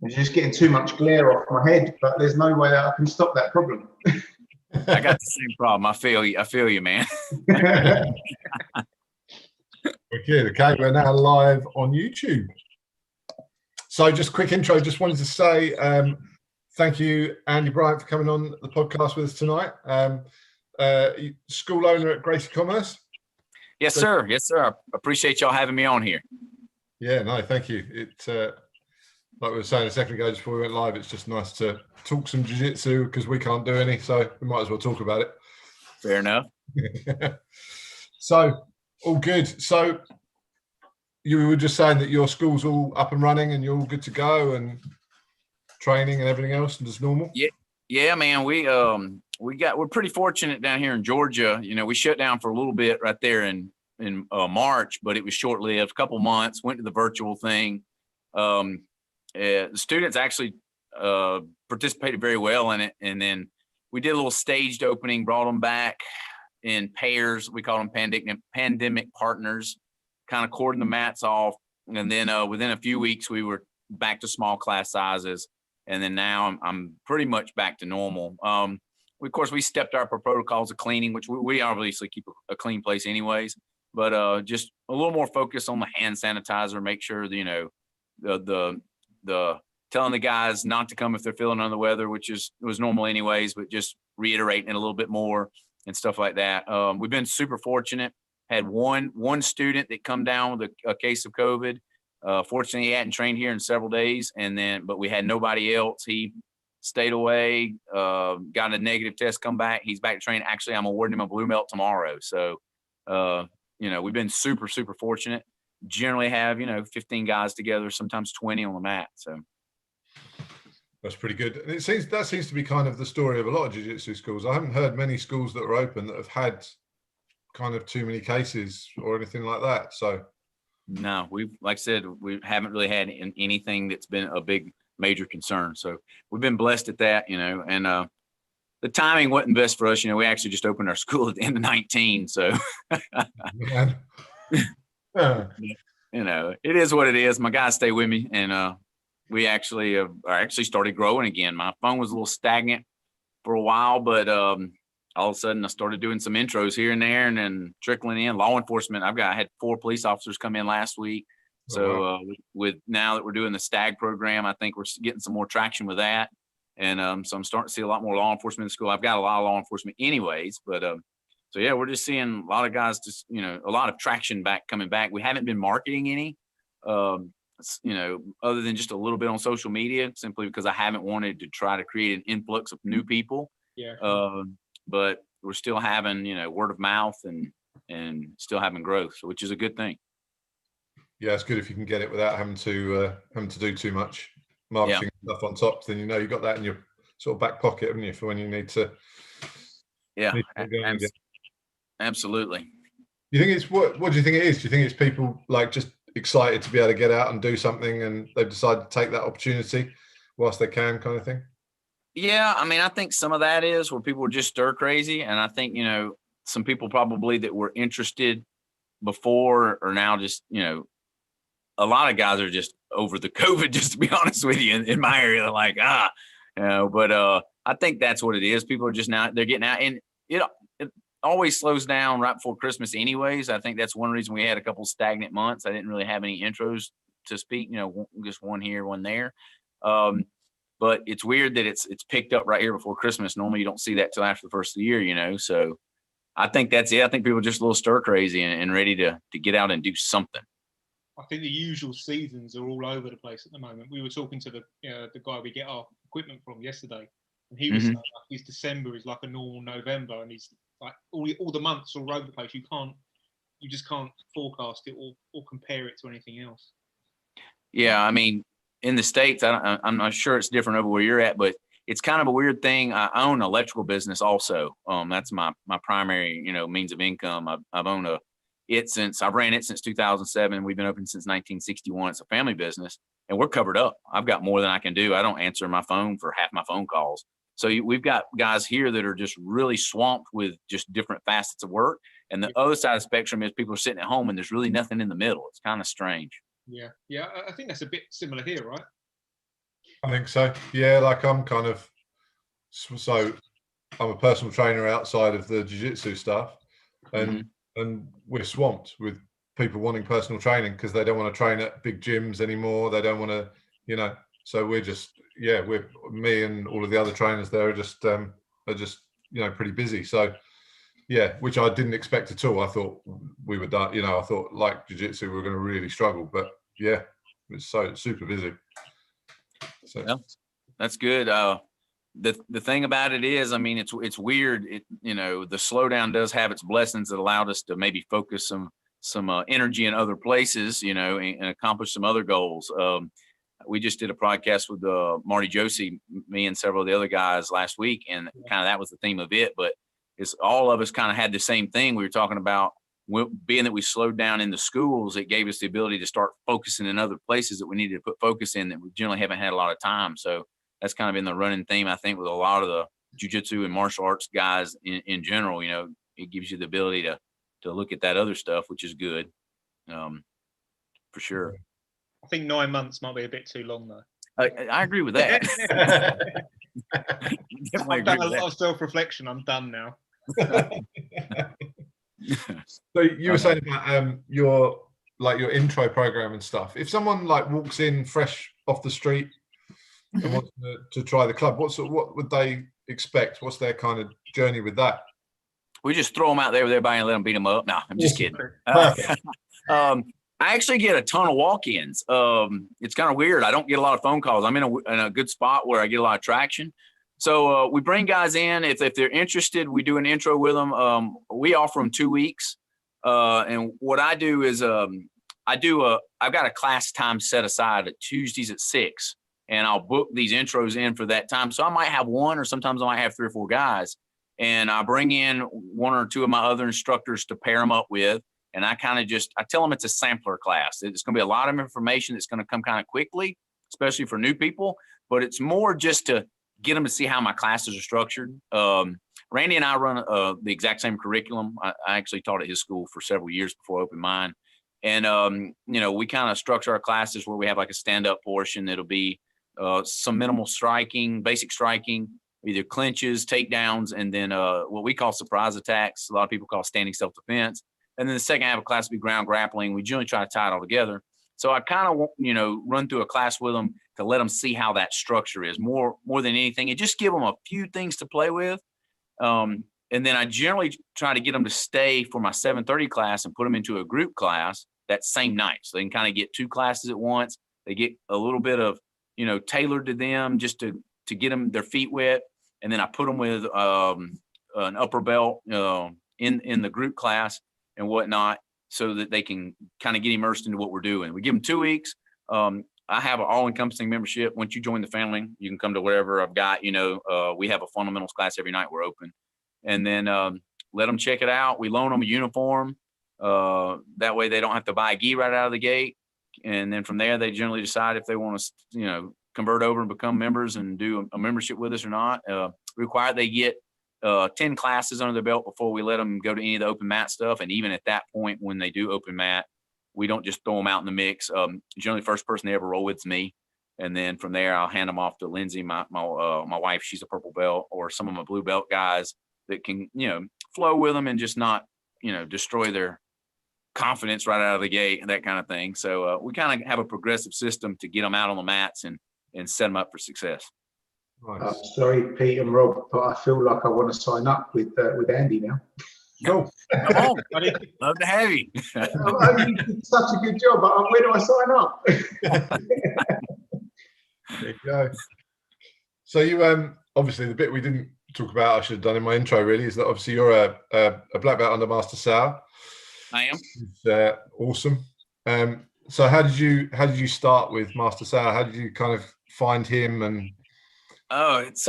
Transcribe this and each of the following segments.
It's just getting too much glare off my head, but there's no way I can stop that problem. I got the same problem. I feel you, man. Okay, we're now live on YouTube. So just quick intro, just wanted to say thank you, Andy Bryant, for coming on the podcast with us tonight. School owner at Gracie Commerce. Yes, sir. Yes, sir. I appreciate y'all having me on here. Yeah, no, thank you. Like we were saying a second ago, just before we went live, it's just nice to talk some jiu-jitsu because we can't do any, so we might as well talk about it. Fair enough. So, all good. So, you were just saying that your school's all up and running and you're all good to go and training and everything else and just normal? Yeah, man. We're pretty fortunate down here in Georgia. You know, we shut down for a little bit right there in March, but it was short-lived, a couple months, went to the virtual thing. The students actually participated very well in it. And then we did a little staged opening, brought them back in pairs. We call them pandemic partners, kind of cordoned the mats off. And then within a few weeks, we were back to small class sizes. And then now I'm pretty much back to normal. Of course, we stepped up our protocols of cleaning, which we obviously keep a clean place anyways, but just a little more focus on the hand sanitizer, make sure that, you know, the telling the guys not to come if they're feeling under the weather, which was normal anyways, but just reiterating it a little bit more and stuff like that. We've been super fortunate. Had one student that come down with a case of COVID. Fortunately, he hadn't trained here in several days, but we had nobody else. He stayed away, got a negative test, come back. He's back to train. Actually, I'm awarding him a blue belt tomorrow. So, you know, we've been super, super fortunate. Generally have, 15 guys together, sometimes 20 on the mat. So that's pretty good. And that seems to be kind of the story of a lot of jiu-jitsu schools. I haven't heard many schools that are open that have had kind of too many cases or anything like that. So no, like I said, we haven't really had anything that's been a big major concern. So we've been blessed at that, and the timing wasn't best for us. We actually just opened our school at the end of 19. So it is what it is. My guys stay with me, and we actually started growing again. My phone was a little stagnant for a while, but all of a sudden I started doing some intros here and there, and then trickling in law enforcement. I had 4 police officers come in last week. So with now that we're doing the STAC program, I think we're getting some more traction with that. And so I'm starting to see a lot more law enforcement in school. I've got a lot of law enforcement anyways, but so yeah, we're just seeing a lot of guys a lot of traction coming back. We haven't been marketing any, other than just a little bit on social media, simply because I haven't wanted to try to create an influx of new people. Yeah. But we're still having, word of mouth and still having growth, which is a good thing. Yeah, it's good if you can get it without having to do too much marketing stuff on top. Then you've got that in your sort of back pocket, haven't you, for when you need to. Yeah, absolutely. You think it's what do you think it is? Do you think it's people like just excited to be able to get out and do something, and they've decided to take that opportunity whilst they can, kind of thing? Yeah, I mean, I think some of that is where people are just stir crazy, and I think some people probably that were interested before are now just a lot of guys are just over the COVID, just to be honest with you, in my area. They're like, but I think that's what it is. People are just now, they're getting out, and it always slows down right before Christmas anyways. I think that's one reason we had a couple stagnant months. I didn't really have any intros to speak, just one here, one there. But it's weird that it's picked up right here before Christmas. Normally you don't see that till after the first of the year, so I think that's it. I think people are just a little stir crazy and ready to get out and do something. I think the usual seasons are all over the place at the moment. We were talking to the guy we get our equipment from yesterday, and he was saying his December is like a normal November, and he's like all the months are all over the place. You just can't forecast it or compare it to anything else. Yeah, I mean, in the States, I'm not sure it's different over where you're at, but it's kind of a weird thing. I own an electrical business also. That's my primary means of income. I've owned I've ran it since 2007. We've been open since 1961. It's a family business, and we're covered up. I've got more than I can do. I don't answer my phone for half my phone calls. So we've got guys here that are just really swamped with just different facets of work. And the other side of the spectrum is people are sitting at home and there's really nothing in the middle. It's kind of strange. Yeah. I think that's a bit similar here, right? I think so. Yeah, like I'm kind of, so I'm a personal trainer outside of the jiu-jitsu stuff, and we're swamped with people wanting personal training because they don't want to train at big gyms anymore. They don't want to, you know. So we're just, we're me and all of the other trainers there are just pretty busy. So yeah, which I didn't expect at all. I thought we were done. I thought like jiu-jitsu we were going to really struggle, but yeah, it's so super busy. So yeah, that's good. The thing about it is, I mean, it's weird. The slowdown does have its blessings that allowed us to maybe focus some energy in other places, and accomplish some other goals. We just did a podcast with Marty Josie, me and several of the other guys last week, and kind of that was the theme of it. But it's all of us kind of had the same thing. We were talking about being that we slowed down in the schools, it gave us the ability to start focusing in other places that we needed to put focus in that we generally haven't had a lot of time. So that's kind of been the running theme, I think, with a lot of the jiu-jitsu and martial arts guys in general. It gives you the ability to look at that other stuff, which is good, for sure. I think 9 months might be a bit too long, though. I agree with that. I've done a lot of self-reflection. I'm done now. So you were saying about your intro program and stuff. If someone like walks in fresh off the street and wants to try the club, what would they expect? What's their kind of journey with that? We just throw them out there with everybody and let them beat them up. No, I'm just kidding. I actually get a ton of walk-ins. It's kind of weird. I don't get a lot of phone calls. I'm in a good spot where I get a lot of traction. So we bring guys in. If they're interested, we do an intro with them. We offer them 2 weeks. And what I do is I've got a class time set aside at Tuesdays at 6, and I'll book these intros in for that time. So I might have one, or sometimes I might have 3 or 4 guys, and I bring in 1 or 2 of my other instructors to pair them up with. And I tell them it's a sampler class. It's going to be a lot of information that's going to come kind of quickly, especially for new people, but it's more just to get them to see how my classes are structured. Randy and I run the exact same curriculum. I actually taught at his school for several years before I opened mine. And, we kind of structure our classes where we have like a stand-up portion. It'll be some minimal striking, basic striking, either clinches, takedowns, and then what we call surprise attacks. A lot of people call standing self-defense. And then the second half of class will be ground grappling. We generally try to tie it all together. So I kind of, run through a class with them to let them see how that structure is more than anything, and just give them a few things to play with. And then I generally try to get them to stay for my 7:30 class and put them into a group class that same night. So they can kind of get 2 classes at once. They get a little bit of, tailored to them just to get them their feet wet. And then I put them with an upper belt in the group class and whatnot, so that they can kind of get immersed into what we're doing. We give them 2 weeks. I have an all-encompassing membership. Once you join the family, you can come to whatever I've got. We have a fundamentals class every night. We're open. And then let them check it out. We loan them a uniform. That way they don't have to buy a gi right out of the gate. And then from there, they generally decide if they want to, convert over and become members and do a membership with us or not. Required they get 10 classes under their belt before we let them go to any of the open mat stuff. And even at that point, when they do open mat, we don't just throw them out in the mix. Generally, first person they ever roll with is me. And then from there, I'll hand them off to Lindsay, my wife. She's a purple belt, or some of my blue belt guys that can, flow with them and just not, destroy their confidence right out of the gate and that kind of thing. So we kind of have a progressive system to get them out on the mats and set them up for success. Nice. Sorry, Pete and Rob, but I feel like I want to sign up with Andy now. Cool. Come on, buddy. Love to have you. You did such a good job. Where do I sign up? There you go. So you obviously the bit we didn't talk about, I should have done in my intro really, is that obviously you're a black belt under Master Sauer. I am. It's awesome. So how did you start with Master Sauer? How did you kind of find him? And it's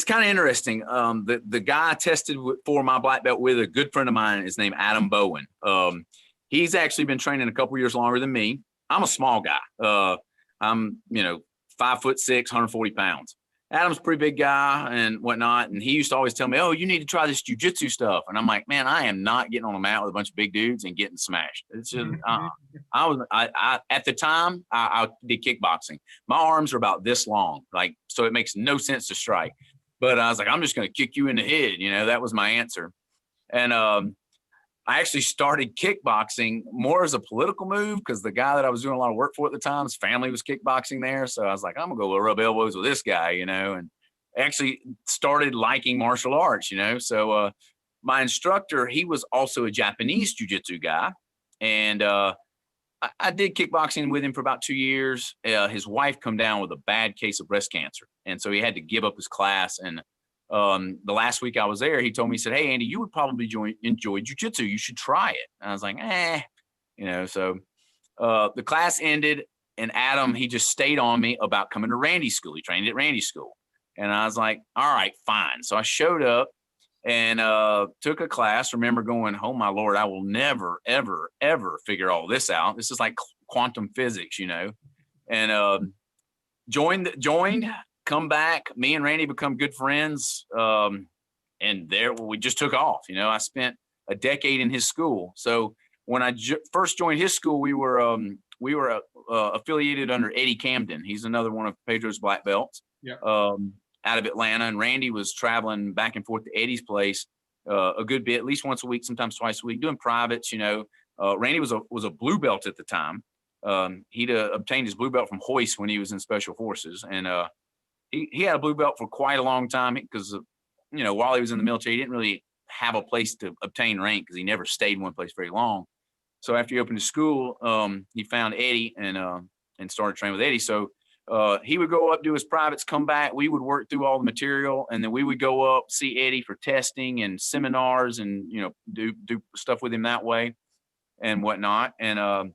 kind of interesting. The guy I tested for my black belt with, a good friend of mine, is named Adam Bowen. He's actually been training a couple years longer than me. I'm a small guy. I'm 5'6", 140 pounds. Adam's a pretty big guy and whatnot. And he used to always tell me, oh, you need to try this jujitsu stuff. And I'm like, man, I am not getting on a mat with a bunch of big dudes and getting smashed. It's just, I at the time, I did kickboxing. My arms are about this long, like, so it makes no sense to strike. But I was like, I'm just going to kick you in the head. You know, that was my answer. And I actually started kickboxing more as a political move because the guy that I was doing a lot of work for at the time, his family was kickboxing there. So I was like, I'm gonna go rub elbows with this guy, you know, and actually started liking martial arts, you know. So my instructor, he was also a Japanese jiu-jitsu guy. And I did kickboxing with him for about 2 years. His wife come down with a bad case of breast cancer. And so he had to give up his class. And the last week I was there, he told me, he said, hey, Andy, you would probably enjoy jujitsu. You should try it. And I was like, you know, so the class ended and Adam, he just stayed on me about coming to Randy's school. He trained at Randy's school. And I was like, all right, fine. So I showed up and took a class. Remember going, oh my Lord, I will never, ever, ever figure all this out. This is like quantum physics, you know, and joined, come back, me and Randy become good friends. And there we just took off. You know, I spent a decade in his school. So when I first joined his school, we were affiliated under Eddie Camden. He's another one of Pedro's black belts, out of Atlanta. And Randy was traveling back and forth to Eddie's place a good bit, at least once a week, sometimes twice a week, doing privates. You know, Randy was a blue belt at the time. He'd obtained his blue belt from Hoist when he was in Special Forces, and he had a blue belt for quite a long time because, you know, while he was in the military, he didn't really have a place to obtain rank because he never stayed in one place very long. So after he opened his school, he found Eddie and started training with Eddie. So he would go up, do his privates, come back. We would work through all the material, and then we would go up, see Eddie for testing and seminars and, you know, do stuff with him that way and whatnot. And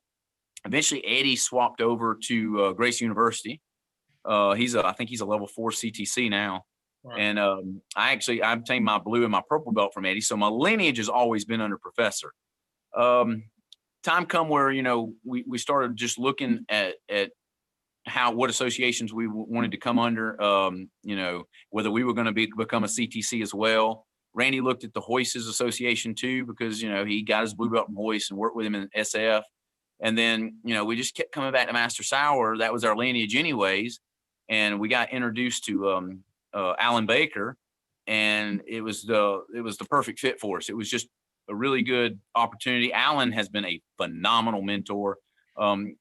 eventually Eddie swapped over to Gracie University. I think he's a level 4 CTC now. Right. And I obtained my blue and my purple belt from Eddie. So my lineage has always been under professor. Time come where, you know, we started just looking at what associations we wanted to come under, you know, whether we were going to become a CTC as well. Randy looked at the Hoist's association too, because, you know, he got his blue belt from Hoist and worked with him in SF. And then, you know, we just kept coming back to Master Sauer. That was our lineage anyways. And we got introduced to Alan Baker, and it was the perfect fit for us. It was just a really good opportunity. Alan has been a phenomenal mentor. When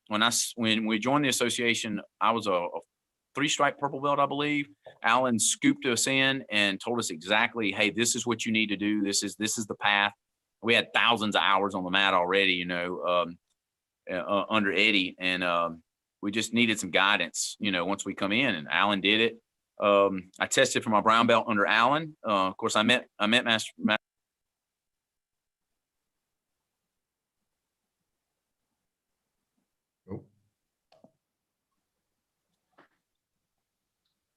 we joined the association, I was a 3-stripe purple belt, I believe. Alan scooped us in and told us exactly, hey, this is what you need to do. This is the path. We had thousands of hours on the mat already, you know, under Eddie, and we just needed some guidance, you know, once we come in, and Alan did it. I tested for my brown belt under Alan. Of course, I met Master.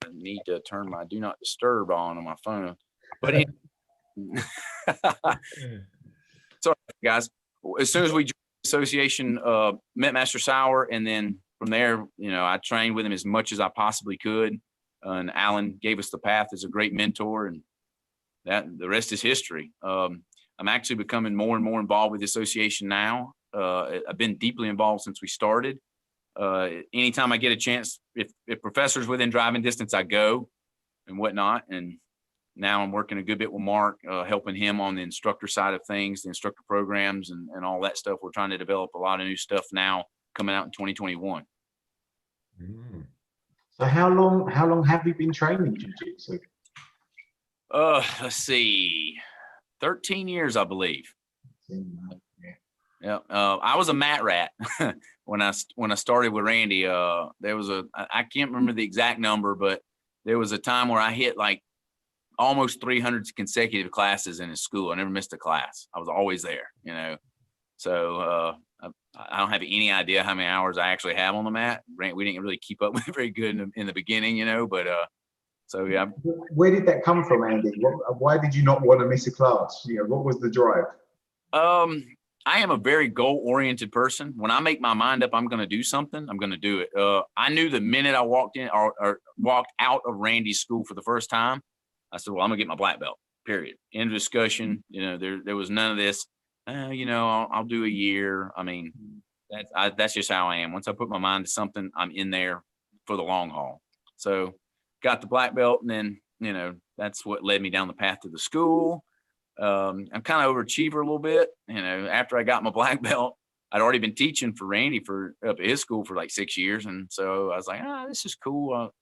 I need to turn my do not disturb on my phone, but sorry guys. As soon as we joined the association, met Master Sauer, and then from there, you know, I trained with him as much as I possibly could. And Alan gave us the path as a great mentor, and the rest is history. I'm actually becoming more and more involved with the association now. I've been deeply involved since we started. Anytime I get a chance, if professor's within driving distance, I go and whatnot. And now I'm working a good bit with Mark, helping him on the instructor side of things, the instructor programs and all that stuff. We're trying to develop a lot of new stuff now coming out in 2021. So how long have you been training jiu-jitsu? Let's see, 13 years, I believe. Yeah. I was a mat rat when I started with Randy. There was I can't remember the exact number, but there was a time where I hit like almost 300 consecutive classes in his school. I never missed a class. I was always there, you know. So I don't have any idea how many hours I actually have on the mat. We didn't really keep up with it very good in the beginning, you know, but so yeah. Where did that come from, Andy? Why did you not want to miss a class? You know, what was the drive? I am a very goal-oriented person. When I make my mind up, I'm going to do something, I'm going to do it. I knew the minute I walked in or walked out of Randy's school for the first time, I said, well, I'm gonna get my black belt, period. End of discussion. You know, there was none of this, you know, I'll do a year. I mean, that's just how I am. Once I put my mind to something, I'm in there for the long haul. So got the black belt, and then, you know, that's what led me down the path to the school. I'm kind of overachiever a little bit. You know, after I got my black belt, I'd already been teaching for Randy up at his school for like 6 years. And so I was like, this is cool.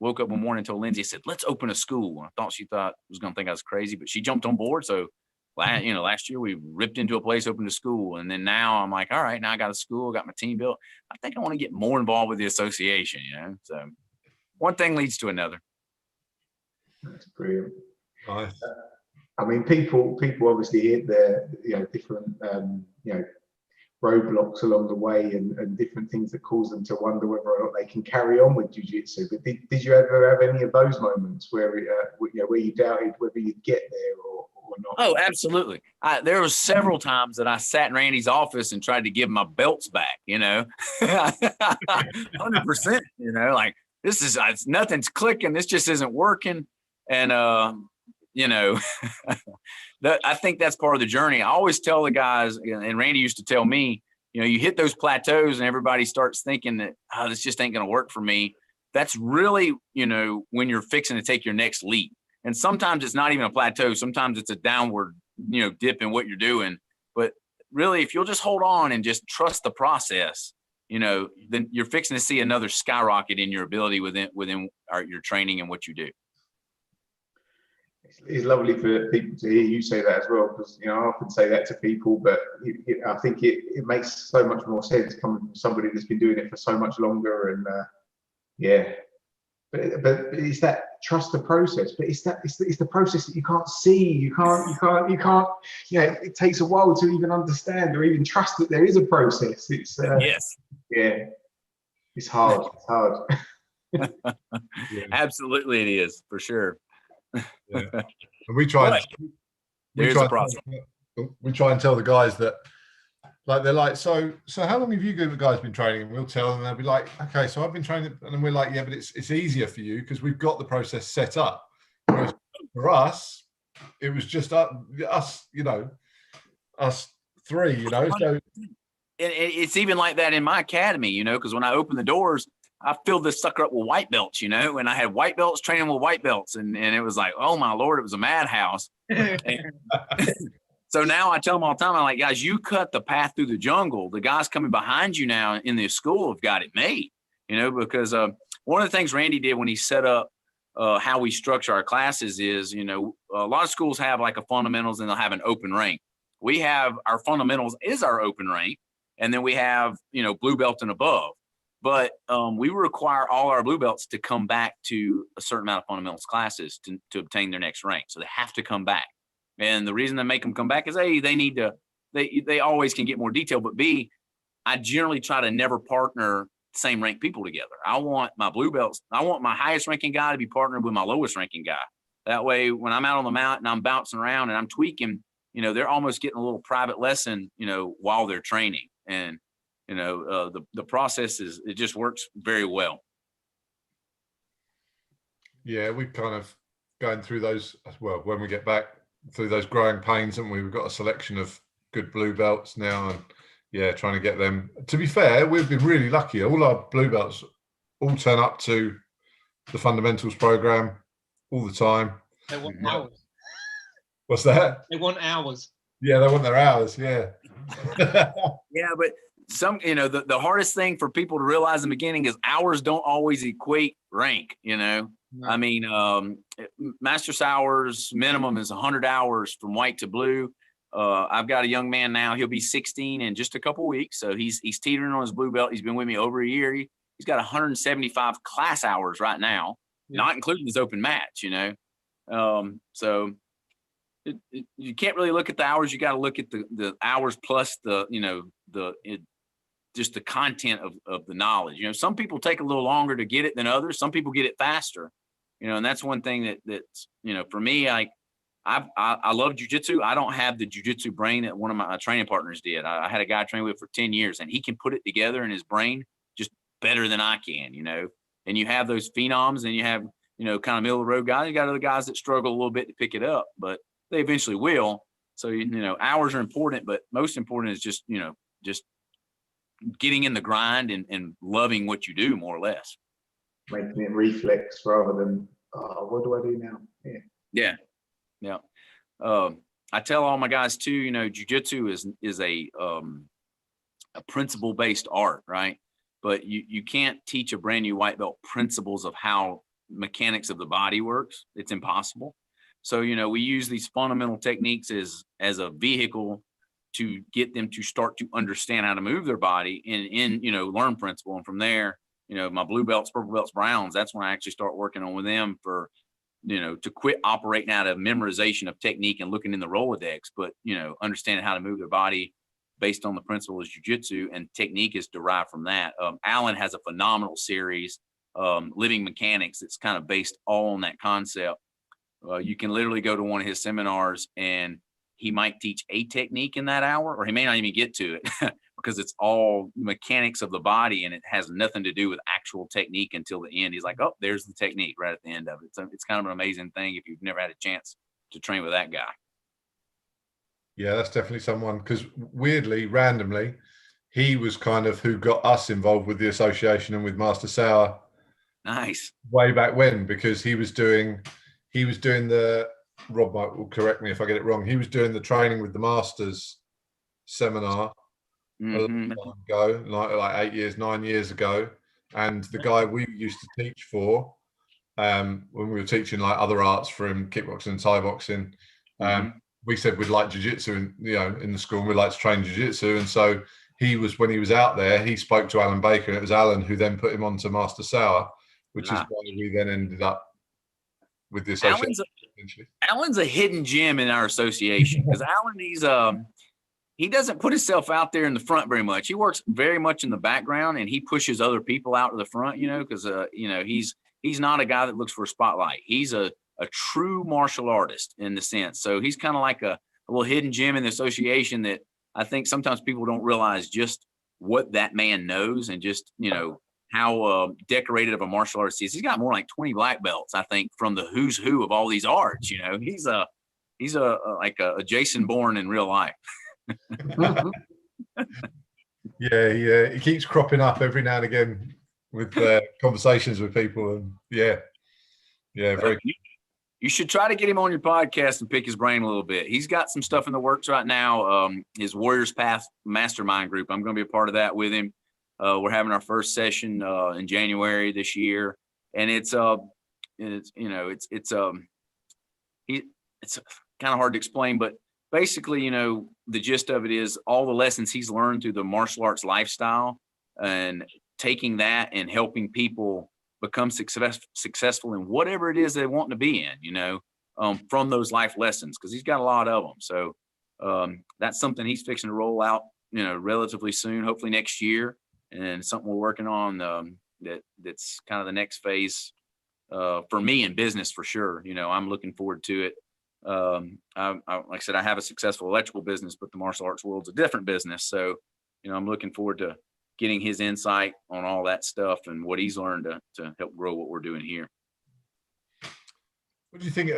Woke up one morning and told Lindsay, said, let's open a school. And I thought she was going to think I was crazy, but she jumped on board. So, you know, last year we ripped into a place, opened a school. And then now I'm like, all right, now I got a school, got my team built. I think I want to get more involved with the association, you know? So one thing leads to another. That's brilliant. Nice. I mean, people obviously hit their, you know, different, you know, roadblocks along the way and different things that cause them to wonder whether or not they can carry on with jiu-jitsu. But did you ever have any of those moments where you know, where you doubted whether you'd get there or not? Oh, absolutely. There was several times that I sat in Randy's office and tried to give my belts back, you know, 100%, you know, like this is, nothing's clicking. This just isn't working. And, you know, I think that's part of the journey. I always tell the guys, and Randy used to tell me, you know, you hit those plateaus and everybody starts thinking that, this just ain't going to work for me. That's really, you know, when you're fixing to take your next leap. And sometimes it's not even a plateau. Sometimes it's a downward, you know, dip in what you're doing. But really, if you'll just hold on and just trust the process, you know, then you're fixing to see another skyrocket in your ability within your training and what you do. It's lovely for people to hear you say that as well, because, you know, I often say that to people, but I think it makes so much more sense coming from somebody that's been doing it for so much longer. And yeah, but it's that trust the process. But it's the process that you can't see. You can't. You know, it takes a while to even understand or even trust that there is a process. It's yes, yeah, it's hard. It's hard. Yeah. Absolutely, it is for sure. Yeah. And we try and tell the guys that, like, they're like, so how long have you guys been training? And we'll tell them, and they'll be like, okay, so I've been training, and then we're like, yeah, but it's easier for you because we've got the process set up. Whereas for us, it was just us, you know, us three, you know. So it's even like that in my academy, you know, because when I open the doors, I filled this sucker up with white belts, you know, and I had white belts training with white belts. And it was like, oh my Lord, it was a madhouse. So now I tell them all the time, I'm like, guys, you cut the path through the jungle. The guys coming behind you now in the school have got it made, you know, because one of the things Randy did when he set up how we structure our classes is, you know, a lot of schools have like a fundamentals and they'll have an open rank. We have our fundamentals is our open rank. And then we have, you know, blue belt and above. But we require all our blue belts to come back to a certain amount of fundamentals classes to obtain their next rank. So they have to come back. And the reason they make them come back is A, they need to, they always can get more detail, but B, I generally try to never partner same rank people together. I want my blue belts, I want my highest ranking guy to be partnered with my lowest ranking guy. That way, when I'm out on the mat and I'm bouncing around and I'm tweaking, you know, they're almost getting a little private lesson, you know, while they're training. And you know, the process it just works very well. Yeah, we've kind of going through those as well. When we get back through those growing pains, and we've got a selection of good blue belts now, and yeah, trying to get them. To be fair, we've been really lucky. All our blue belts all turn up to the fundamentals program all the time. They want hours. What's that? They want hours. Yeah, they want their hours. Yeah. Yeah, but you know, the hardest thing for people to realize in the beginning is hours don't always equate rank, you know. No. I mean, Master Sauer's minimum is 100 hours from white to blue. I've got a young man now, he'll be 16 in just a couple weeks. So he's teetering on his blue belt. He's been with me over a year. He's got 175 class hours right now, not including his open match, you know. So you can't really look at the hours. You got to look at the hours plus the, you know, just the content of the knowledge. You know, some people take a little longer to get it than others. Some people get it faster, you know, and that's one thing that's, you know, for me, I I love jujitsu. I don't have the jujitsu brain that one of my training partners did. I had a guy I trained with for 10 years, and he can put it together in his brain just better than I can, you know. And you have those phenoms, and you have, you know, kind of middle of the road guys. You got other guys that struggle a little bit to pick it up, but they eventually will. So, you know, hours are important, but most important is just, you know, just getting in the grind and loving what you do, more or less. Making it reflex rather than, oh, what do I do now? Yeah. I tell all my guys too, you know, jujitsu is a principle-based art, right? But you can't teach a brand new white belt principles of how mechanics of the body works. It's impossible. So, you know, we use these fundamental techniques as a vehicle to get them to start to understand how to move their body and you know, learn principle. And from there, you know, my blue belts, purple belts, browns, that's when I actually start working on with them for, you know, to quit operating out of memorization of technique and looking in the Rolodex, but, you know, understanding how to move their body based on the principle of jujitsu, and technique is derived from that. Alan has a phenomenal series, Living Mechanics. It's kind of based all on that concept. You can literally go to one of his seminars and he might teach a technique in that hour, or he may not even get to it because it's all mechanics of the body and it has nothing to do with actual technique until the end. He's like, oh, there's the technique right at the end of it. So it's kind of an amazing thing if you've never had a chance to train with that guy. Yeah, that's definitely someone, because weirdly, randomly, he was kind of who got us involved with the association and with Master Sauer. Nice. Way back when, because he was doing the, Rob will correct me if I get it wrong, he was doing the training with the Masters seminar a long time ago, like 9 years ago. And the guy we used to teach for, when we were teaching like other arts for him, kickboxing and Thai boxing, we said we'd like jiu-jitsu in, you know, in the school, and we'd like to train jiu-jitsu. And so when he was out there, he spoke to Alan Baker, and it was Alan who then put him on to Master Sauer, which is why we then ended up with the association. Alan's a hidden gem in our association, because Alan, he doesn't put himself out there in the front very much. He works very much in the background, and he pushes other people out to the front, you know, because you know, he's not a guy that looks for a spotlight. He's a true martial artist in the sense. So he's kind of like a little hidden gem in the association that I think sometimes people don't realize just what that man knows, and just, you know, how decorated of a martial artist he is. He's got more like 20 black belts, I think, from the who's who of all these arts. You know, he's like a Jason Bourne in real life. Yeah, he keeps cropping up every now and again with conversations with people, and very. You should try to get him on your podcast and pick his brain a little bit. He's got some stuff in the works right now. His Warriors Path Mastermind group, I'm going to be a part of that with him. We're having our first session in January this year, and it's kind of hard to explain, but basically, you know, the gist of it is all the lessons he's learned through the martial arts lifestyle, and taking that and helping people become successful in whatever it is they want to be in, you know, from those life lessons, because he's got a lot of them. So that's something he's fixing to roll out, you know, relatively soon, hopefully next year, and something we're working on that's kind of the next phase for me in business for sure. You know, I'm looking forward to it. Like I said, I have a successful electrical business, but the martial arts world's a different business. So, you know, I'm looking forward to getting his insight on all that stuff and what he's learned to help grow what we're doing here. What do you think,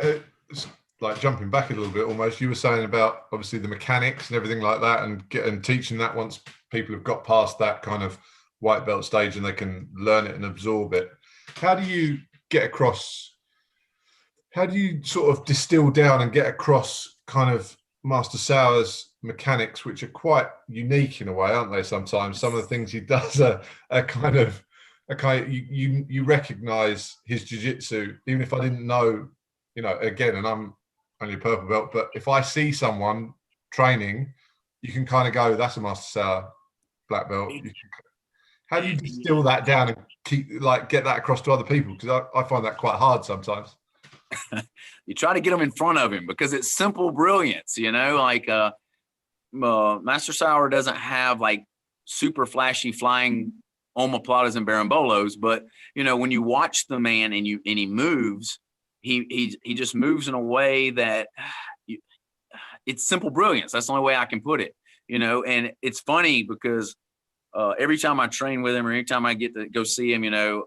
like jumping back a little bit almost, you were saying about obviously the mechanics and everything like that, and teaching that once people have got past that kind of white belt stage and they can learn it and absorb it. How do you sort of distill down and get across kind of Master Sauer's mechanics, which are quite unique in a way, aren't they? Sometimes some of the things he does are you recognize his jiu-jitsu, even if I didn't know, you know, again, and I'm only a purple belt, but if I see someone training, you can kind of go, that's a Master Sauer black belt. How do you distill that down and get that across to other people? Because I find that quite hard sometimes. You try to get them in front of him because it's simple brilliance, you know, like Master Sauer doesn't have like super flashy flying omoplatas and barambolos, but you know, when you watch the man and he moves, he just moves in a way that it's simple brilliance. That's the only way I can put it, you know. And it's funny because every time I train with him or anytime I get to go see him, you know,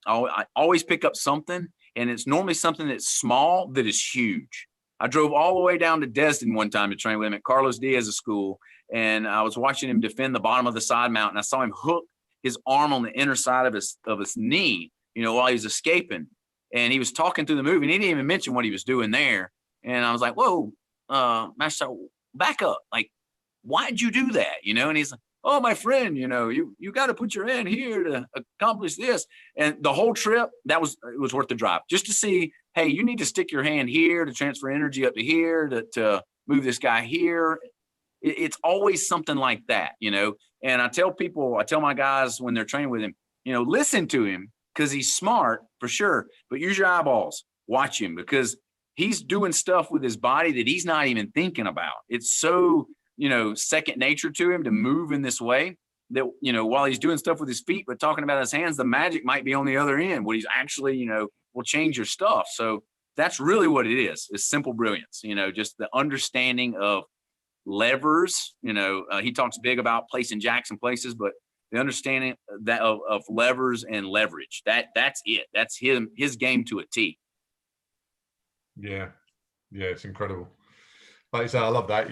I always pick up something, and it's normally something that's small that is huge. I drove all the way down to Destin one time to train with him at Carlos Diaz's school, and I was watching him defend the bottom of the side mount, and I saw him hook his arm on the inner side of his knee, you know, while he was escaping. And he was talking through the movie, and he didn't even mention what he was doing there. And I was like, whoa, Master, back up. Like, why'd you do that? You know, and he's like, oh, my friend, you know, you got to put your hand here to accomplish this. And the whole trip, it was worth the drive just to see, hey, you need to stick your hand here to transfer energy up to here, to move this guy here. It's always something like that, you know. And I tell my guys when they're training with him, you know, listen to him because he's smart for sure, but use your eyeballs, watch him, because he's doing stuff with his body that he's not even thinking about. It's so, you know, second nature to him to move in this way that, you know, while he's doing stuff with his feet, but talking about his hands, the magic might be on the other end. What he's actually, you know, will change your stuff. So that's really what it is. It's simple brilliance, you know, just the understanding of levers. You know, he talks big about placing jacks in places, but the understanding that of levers and leverage, that's it. That's his game to a T. Yeah, it's incredible. Like you say, I love that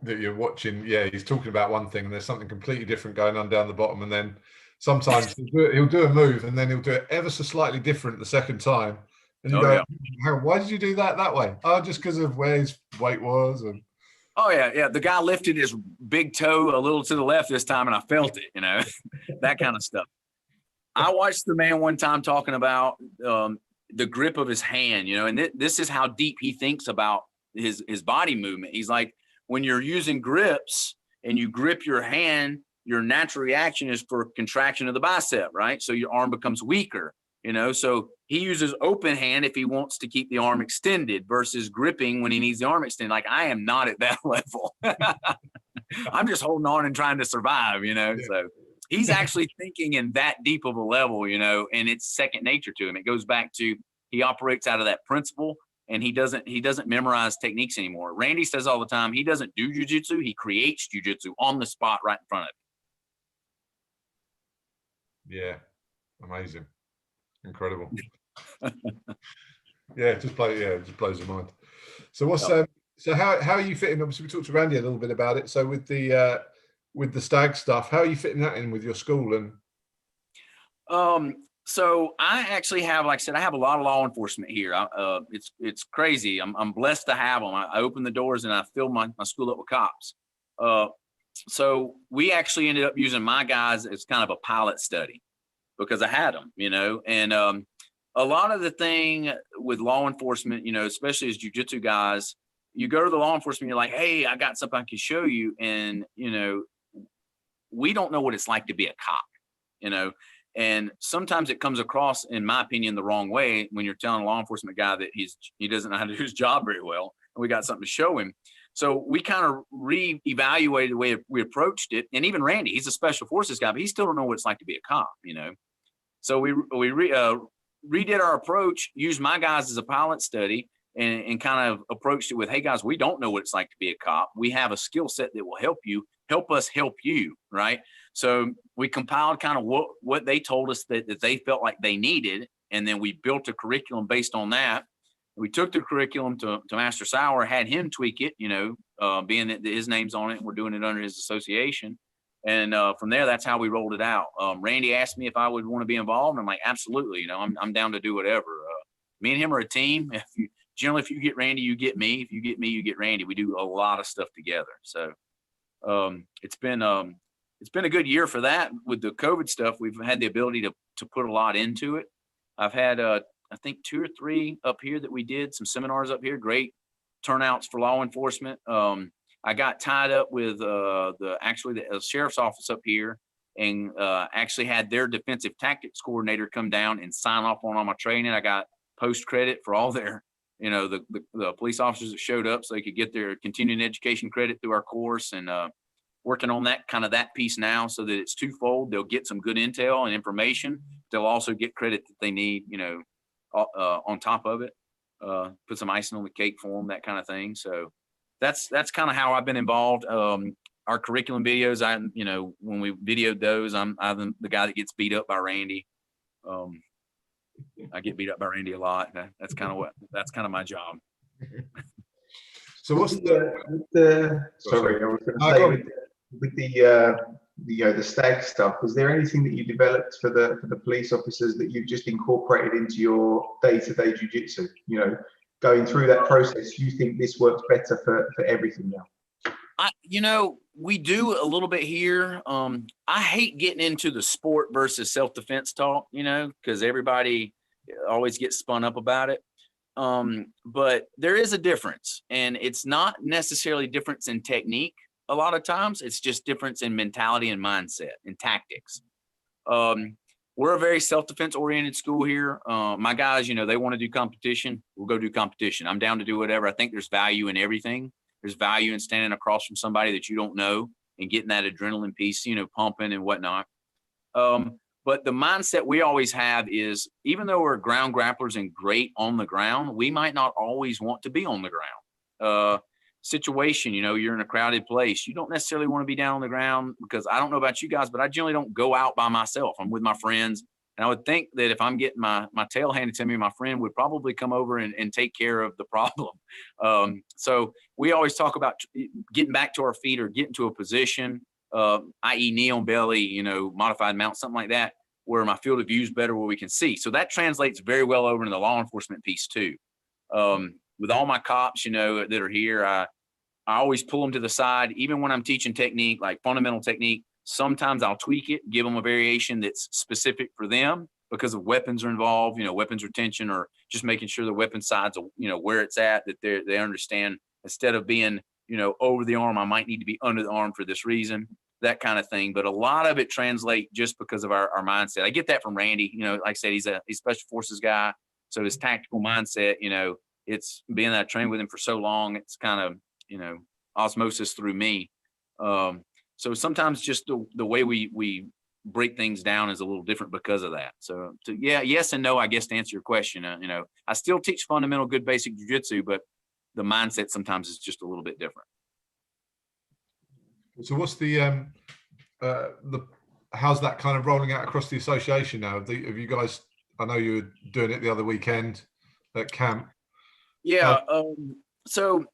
you're watching. Yeah, he's talking about one thing, and there's something completely different going on down the bottom, and then sometimes he'll do a move, and then he'll do it ever so slightly different the second time, and you go, yeah. Why did you do that way? Oh, just because of where his weight was. And oh yeah. The guy lifted his big toe a little to the left this time, and I felt it, you know, that kind of stuff. I watched the man one time talking about the grip of his hand, you know, and this is how deep he thinks about his body movement. He's like, when you're using grips and you grip your hand, your natural reaction is for contraction of the bicep, right? So your arm becomes weaker, you know. So he uses open hand if he wants to keep the arm extended versus gripping when he needs the arm extended. Like, I am not at that level. I'm just holding on and trying to survive, you know. Yeah. So he's actually thinking in that deep of a level, you know, and it's second nature to him. It goes back to, he operates out of that principle, and he doesn't memorize techniques anymore. Randy says all the time, he doesn't do jujitsu, he creates jujitsu on the spot right in front of him. Yeah, amazing, incredible. Yeah, it just blows your mind. So what's so how are you fitting? Obviously, we talked to Randy a little bit about it. So with the STAC stuff, how are you fitting that in with your school? And so I actually have, like I said, I have a lot of law enforcement here. It's crazy. I'm blessed to have them. I open the doors and I fill my school up with cops. So we actually ended up using my guys as kind of a pilot study because I had them, you know. And a lot of the thing with law enforcement, you know, especially as jiu-jitsu guys, you go to the law enforcement, you're like, hey, I got something I can show you. And, you know, we don't know what it's like to be a cop, you know. And sometimes it comes across, in my opinion, the wrong way when you're telling a law enforcement guy that he doesn't know how to do his job very well, and we got something to show him. So we kind of reevaluated the way we approached it. And even Randy, he's a special forces guy, but he still don't know what it's like to be a cop, you know. So we redid our approach, used my guys as a pilot study, and kind of approached it with, hey guys, we don't know what it's like to be a cop. We have a skill set that will help us help you, right? So we compiled kind of what they told us that they felt like they needed, and then we built a curriculum based on that. We took the curriculum to Master Sauer, had him tweak it, you know, being that his name's on it, and we're doing it under his association. And from there, that's how we rolled it out. Randy asked me if I would want to be involved, and I'm like, absolutely, you know, I'm down to do whatever. Me and him are a team. Generally, if you get Randy, you get me. If you get me, you get Randy. We do a lot of stuff together. So it's been a good year for that. With the COVID stuff, we've had the ability to put a lot into it. I've had I think 2 or 3 up here that we did, some seminars up here, great turnouts for law enforcement. I got tied up with the sheriff's office up here, and actually had their defensive tactics coordinator come down and sign off on all my training. I got post credit for all their, you know, the police officers that showed up so they could get their continuing education credit through our course, and working on that piece now so that it's twofold. They'll get some good intel and information. They'll also get credit that they need, you know, on top of it. put some icing on the cake for them, that kind of thing. So that's kind of how I've been involved. Our curriculum videos, when we videoed those, I'm the guy that gets beat up by Randy. I get beat up by Randy a lot. That's kind of my job. So what's sorry, I was going to say with the STAG stuff, was there anything that you developed for the police officers that you've just incorporated into your day-to-day jiu-jitsu? Going through that process, you think this works better for everything now? We do a little bit here. I hate getting into the sport versus self-defense talk, because everybody always gets spun up about it. But there is a difference, and it's not necessarily difference in technique. A lot of times it's just difference in mentality and mindset and tactics. We're a very self-defense oriented school here. My guys, they want to do competition. We'll go do competition. I'm down to do whatever. I think there's value in everything. There's value in standing across from somebody that you don't know and getting that adrenaline piece, pumping and whatnot. But the mindset we always have is, even though we're ground grapplers and great on the ground, we might not always want to be on the ground. Situation, you're in a crowded place. You don't necessarily want to be down on the ground, because I don't know about you guys, but I generally don't go out by myself. I'm with my friends. And I would think that if I'm getting my tail handed to me, my friend would probably come over and take care of the problem. So we always talk about getting back to our feet or getting to a position, i.e. knee on belly, modified mount, something like that, where my field of view is better, where we can see. So that translates very well over into the law enforcement piece too. With all my cops, that are here, I always pull them to the side, even when I'm teaching technique, like fundamental technique. Sometimes I'll tweak it, give them a variation that's specific for them, because of weapons are involved, weapons retention, or just making sure the weapon side's, where it's at, that they understand, instead of being, over the arm, I might need to be under the arm for this reason, that kind of thing. But a lot of it translates just because of our mindset. I get that from Randy. Like I said, he's a special forces guy. So his tactical mindset, it's being that I trained with him for so long, it's kind of, osmosis through me. So sometimes just the way we break things down is a little different because of that. So yes and no, I guess, to answer your question. I still teach fundamental good basic jiu-jitsu, but the mindset sometimes is just a little bit different. So what's the how's that kind of rolling out across the association now? Have you guys, I know you were doing it the other weekend at camp. Yeah. So,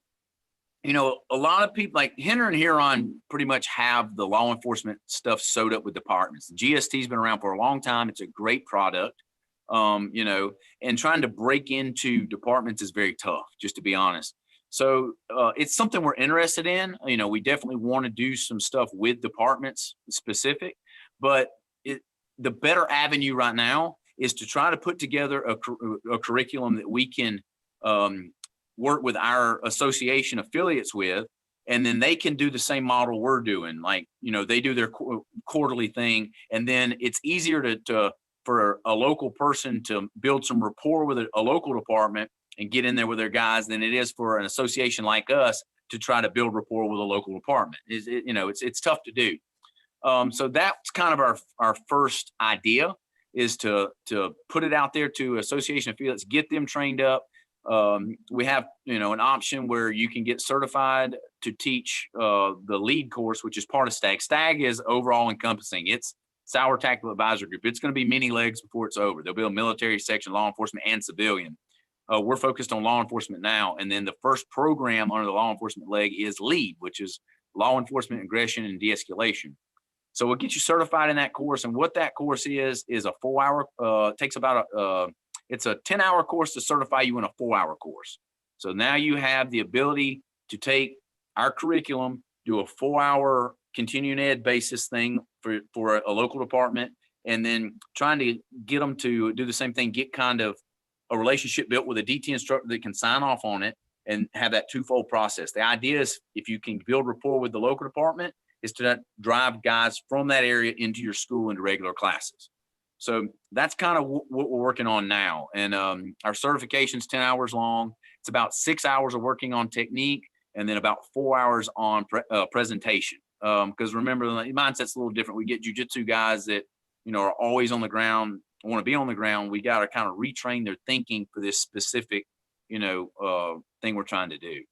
a lot of people like Henry and Huron pretty much have the law enforcement stuff sewed up with departments. GST's been around for a long time. It's a great product, and trying to break into departments is very tough, just to be honest. So it's something we're interested in. We definitely want to do some stuff with departments specific, but the better avenue right now is to try to put together a curriculum that we can work with our association affiliates with, and then they can do the same model we're doing. Like, they do their quarterly thing, and then it's easier for a local person to build some rapport with a local department and get in there with their guys than it is for an association like us to try to build rapport with a local department. It's tough to do. So that's kind of our first idea, is to put it out there to association affiliates, get them trained up. We have, an option where you can get certified to teach the lead course, which is part of STAG. STAG is overall encompassing. It's Sauer Tactical Advisor Group. It's going to be many legs before it's over. There'll be a military section, law enforcement, and civilian. We're focused on law enforcement now. And then the first program under the law enforcement leg is LEAD, which is law enforcement, aggression, and de-escalation. So we'll get you certified in that course. And what that course is a 4-hour, takes about it's a 10-hour course to certify you in a 4-hour course. So now you have the ability to take our curriculum, do a 4-hour continuing ed basis thing for a local department, and then trying to get them to do the same thing, get kind of a relationship built with a DT instructor that can sign off on it and have that twofold process. The idea is, if you can build rapport with the local department, is to drive guys from that area into your school into regular classes. So that's kind of what we're working on now. And our certification's 10 hours long. It's about 6 hours of working on technique, and then about 4 hours on presentation. Because remember, the mindset's a little different. We get jiu-jitsu guys that, are always on the ground, want to be on the ground. We got to kind of retrain their thinking for this specific thing we're trying to do.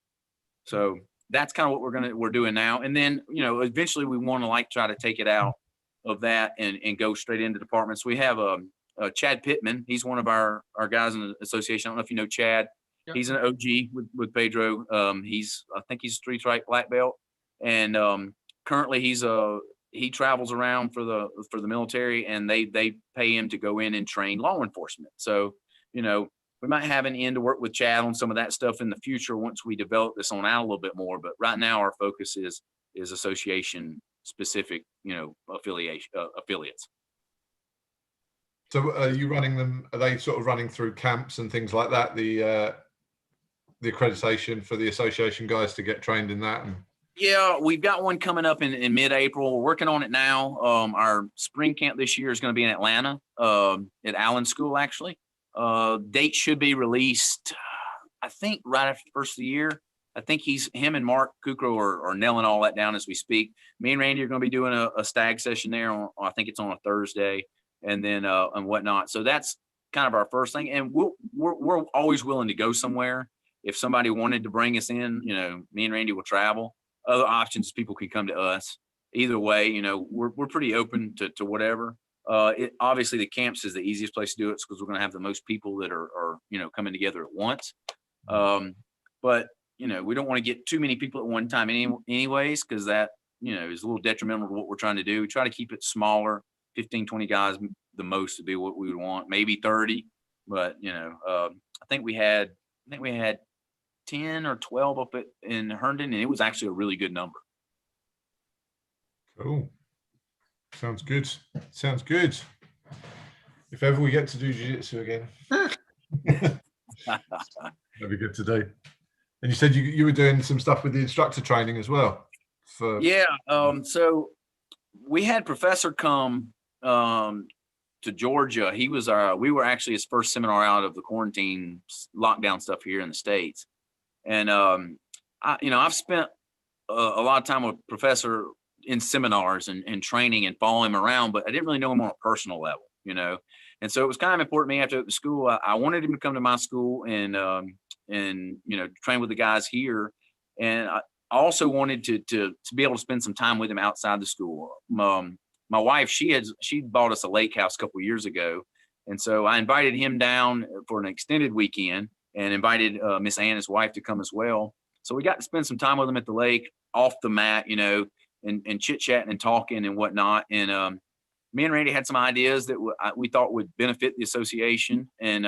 So that's kind of what we're doing now. And then, eventually we want to try to take it out of that and go straight into departments. We have Chad Pittman. He's one of our guys in the association. I don't know if you know Chad. Yep. He's an OG with Pedro. I think he's a 3-stripe black belt. And currently he travels around for the military, and they pay him to go in and train law enforcement. So, we might have an end to work with Chad on some of that stuff in the future once we develop this on out a little bit more. But right now our focus is association specific, affiliates. So are you running them? Are they sort of running through camps and things like that? The accreditation for the association guys to get trained in that? Yeah, we've got one coming up in mid-April. We're working on it now. Our spring camp this year is going to be in Atlanta, at Allen School, actually. Date should be released, I think, right after the first of the year. I think him and Mark Kukro are nailing all that down as we speak. Me and Randy are going to be doing a STAG session there. I think it's on a Thursday, and then and whatnot. So that's kind of our first thing. And we're always willing to go somewhere. If somebody wanted to bring us in, me and Randy will travel. Other options, people can come to us. Either way, we're pretty open to whatever. Obviously the camps is the easiest place to do it because we're going to have the most people that are coming together at once. But we don't want to get too many people at one time anyways, because that is a little detrimental to what we're trying to do. We try to keep it smaller, 15, 20 guys the most to be what we would want, maybe 30. But I think we had 10 or 12 up in Herndon, and it was actually a really good number. Cool. Sounds good. If ever we get to do jiu-jitsu again, that'd be good to do. And you said you were doing some stuff with the instructor training as well. So we had Professor come to Georgia. We were actually his first seminar out of the quarantine lockdown stuff here in the States. And I've spent a lot of time with Professor in seminars and training and following him around, but I didn't really know him on a personal level, And so it was kind of important to me after the school. I wanted him to come to my school and train with the guys here. And I also wanted to be able to spend some time with him outside the school. My wife, she bought us a lake house a couple of years ago. And so I invited him down for an extended weekend and invited Miss Ann, his wife, to come as well. So we got to spend some time with him at the lake, off the mat, and chit-chatting and talking and whatnot. And me and Randy had some ideas that we thought would benefit the association. And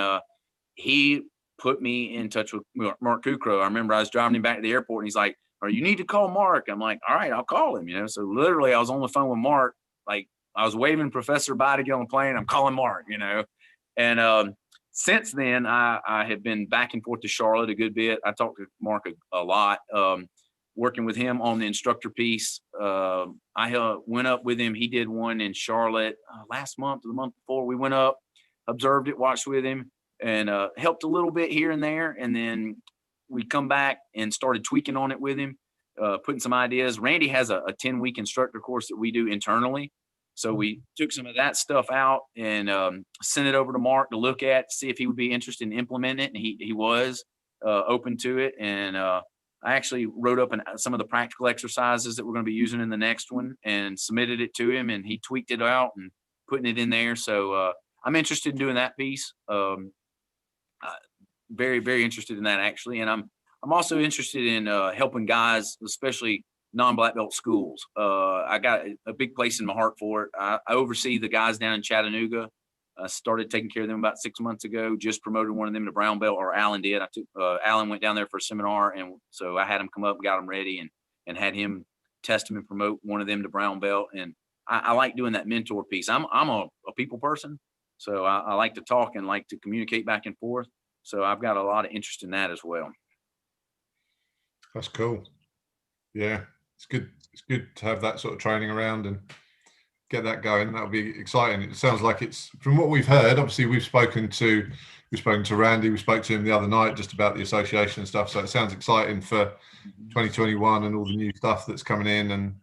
he put me in touch with Mark Kukro. I remember I was driving him back to the airport, and he's like, you need to call Mark. I'm like, all right, I'll call him, So literally I was on the phone with Mark. Like, I was waving Professor by to get on the plane. I'm calling Mark, And since then, I have been back and forth to Charlotte a good bit. I talked to Mark a lot, working with him on the instructor piece. I went up with him. He did one in Charlotte last month or the month before. We went up, observed it, watched with him, and helped a little bit here and there. And then we come back and started tweaking on it with him, putting some ideas. Randy has a 10-week instructor course that we do internally. So we took some of that stuff out and sent it over to Mark to look at, see if he would be interested in implementing it. And he was open to it. And I actually wrote up some of the practical exercises that we're going to be using in the next one and submitted it to him. And he tweaked it out and putting it in there. So I'm interested in doing that piece. Very, very interested in that, actually. And I'm also interested in helping guys, especially non-black belt schools. I got a big place in my heart for it. I oversee the guys down in Chattanooga. I started taking care of them about 6 months ago, just promoted one of them to brown belt, or Alan did. Alan went down there for a seminar, and so I had him come up and got him ready and had him test him and promote one of them to brown belt. And I like doing that mentor piece. I'm a people person, so I like to talk and like to communicate back and forth. So I've got a lot of interest in that as well. That's cool. Yeah. It's good to have that sort of training around and get that going. That'll be exciting. It sounds like it's, from what we've heard, obviously we've spoken to Randy, we spoke to him the other night just about the association and stuff. So it sounds exciting for 2021 and all the new stuff that's coming in and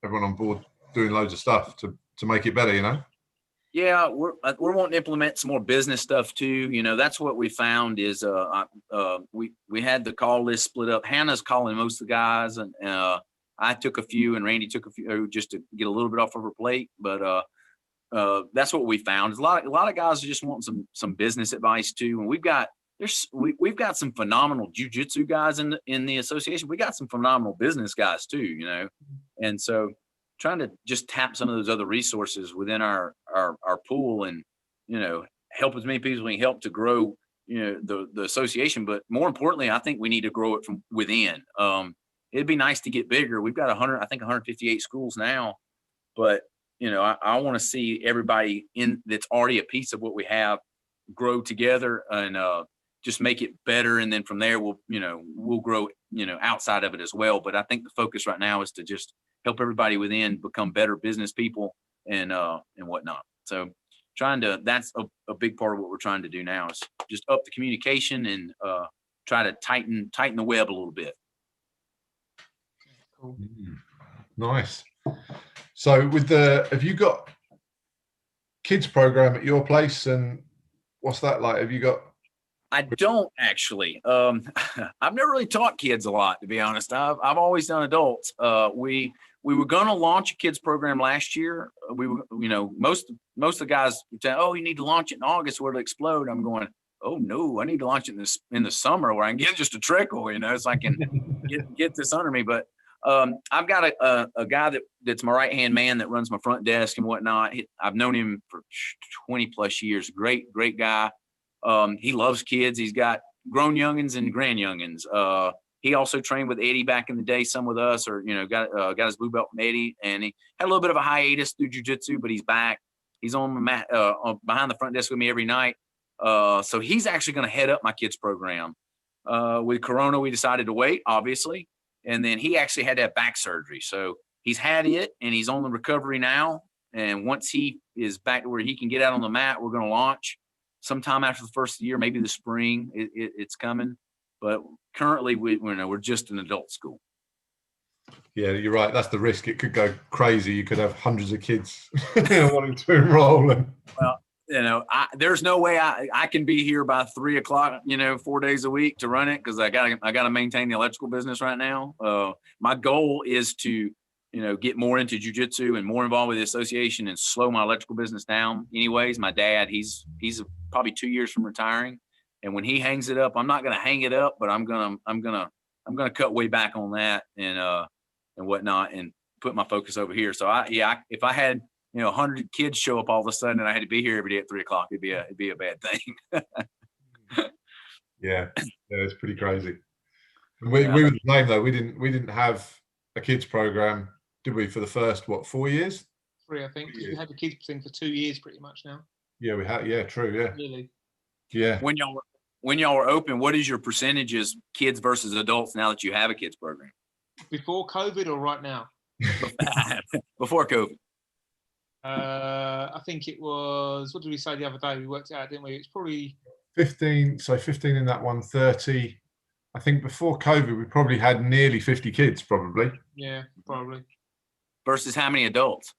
everyone on board doing loads of stuff to make it better, Yeah, we're wanting to implement some more business stuff too. You know, that's what we found is we had the call list split up. Hannah's calling most of the guys, and I took a few, and Randy took a few just to get a little bit off of her plate. But that's what we found. There's a lot of guys just want some business advice too, and we've got some phenomenal jiu-jitsu guys in the association. We got some phenomenal business guys too, you know, and so trying to just tap some of those other resources within our pool, and you know, help as many people as we can help to grow, you know, the association. But more importantly, I think we need to grow it from within. It'd be nice to get bigger. We've got 158 schools now, but you know, I want to see everybody that's already a piece of what we have grow together and just make it better. And then from there, we'll grow, you know, outside of it as well. But I think the focus right now is to just help everybody within become better business people and whatnot. So that's a big part of what we're trying to do now is just up the communication and try to tighten the web a little bit. Cool. Nice. So have you got kids program at your place, and what's that like? Have you got? I don't actually. I've never really taught kids a lot, to be honest. I've always done adults. We were going to launch a kids program last year. We were, you know, most of the guys would say, "Oh, you need to launch it in August where it'll explode." I'm going, "Oh no, I need to launch it in the summer where I can get just a trickle, you know, so I can get this under me." But I've got a guy that's my right-hand man that runs my front desk and whatnot. I've known him for 20 plus years. Great guy. He loves kids. He's got grown youngins and grand youngins. He also trained with Eddie back in the day, some with us, or, you know, got his blue belt from Eddie, and he had a little bit of a hiatus through jiu-jitsu, but he's back. He's on the mat, behind the front desk with me every night. So he's actually going to head up my kids program. With Corona, we decided to wait, obviously. And then he actually had to have back surgery. So he's had it and he's on the recovery now. And once he is back to where he can get out on the mat, we're going to launch sometime after the first of the year, maybe the spring. It's coming. But currently, we're just an adult school. Yeah, you're right. That's the risk. It could go crazy. You could have hundreds of kids wanting to enroll. Well, you know, there's no way I can be here by 3 o'clock, you know, 4 days a week to run it, because I gotta maintain the electrical business right now. My goal is to, you know, get more into jiu-jitsu and more involved with the association and slow my electrical business down. Anyways, my dad, he's probably 2 years from retiring, and when he hangs it up, I'm not gonna hang it up, but I'm gonna cut way back on that and whatnot and put my focus over here. So if I had, you know, 100 kids show up all of a sudden and I had to be here every day at 3 o'clock, it'd be a bad thing. Yeah, it's pretty crazy. And we were the same though. We didn't have a kids program, did we, for the first 4 years? 3, I think. We had the kids thing for 2 years pretty much now. Yeah, we had. Yeah, true. Yeah. Really. Yeah. When y'all were open, what is your percentages kids versus adults now that you have a kids program? Before COVID or right now? Before COVID. I think it was, what did we say the other day? We worked it out, didn't we? It's probably 15. So 15 in that one, 30. I think before COVID, we probably had nearly 50 kids, probably. Yeah, probably. Versus how many adults?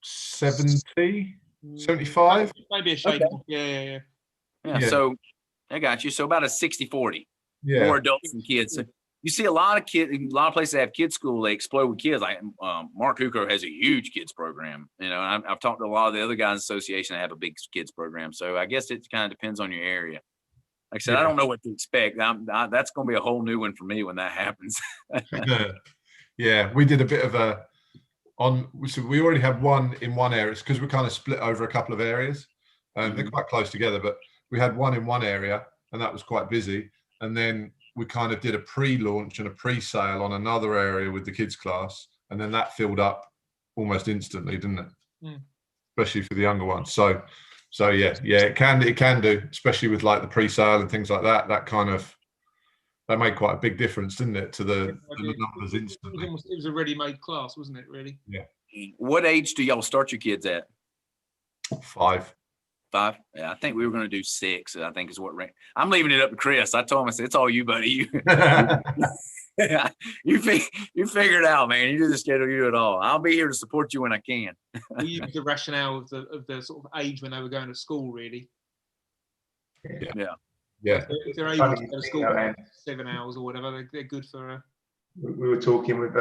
70, 75. Maybe a shade. Okay. Yeah. Yeah. So I got you. So about a 60-40. Yeah. More adults than kids. So you see a lot of places that have kids school, they explode with kids. Like Mark Hooker has a huge kids program, you know, and I've talked to a lot of the other guys in the association that have a big kids program. So I guess it kind of depends on your area. Like I said, I don't know what to expect. That's going to be a whole new one for me when that happens. Yeah, we did a bit of so we already have one in one area. It's because we're kind of split over a couple of areas. They're quite close together, but we had one in one area and that was quite busy. And then we kind of did a pre-launch and a pre-sale on another area with the kids class. And then that filled up almost instantly, didn't it? Mm. Especially for the younger ones. So yeah, it can do, especially with like the pre-sale and things like that. That made quite a big difference, didn't it, to the numbers instantly? It was a ready-made class, wasn't it, really? Yeah. What age do y'all start your kids at? 5. 5? Yeah, I think we were going to do 6. I think is what I'm leaving it up to Chris. I told him, I said, it's all you, buddy. you figure it out, man. You do the schedule, you do it all. I'll be here to support you when I can. We use the rationale of the sort of age when they were going to school, really. Yeah. If they're able to go to school for 7 hours or whatever, they're good for. We were talking with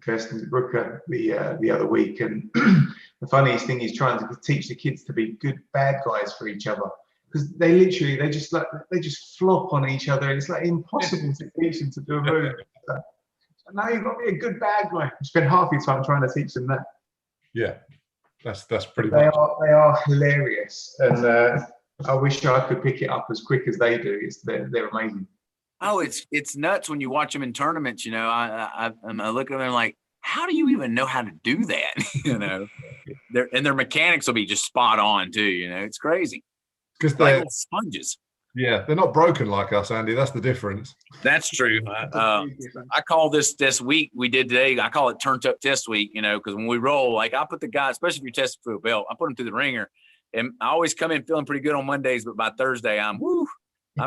Kirsten Brooker the other week, and the funniest thing is trying to teach the kids to be good bad guys for each other, because they just flop on each other, and it's like impossible to teach them to do a move. So now you've got to be a good bad guy. You spend half your time trying to teach them that. Yeah, that's pretty They much. are hilarious, and I wish I could pick it up as quick as they do. They're amazing. Oh, it's nuts when you watch them in tournaments. You know, I look at them like, how do you even know how to do that? You know, their mechanics will be just spot on too. You know, it's crazy. Because Like they're little sponges. Yeah, they're not broken like us, Andy. That's the difference. That's true. I call this week we did today, I call it turned up test week, you know, because when we roll, like I put the guy, especially if you're testing for a belt, I put them through the ringer. And I always come in feeling pretty good on Mondays, but by Thursday, I'm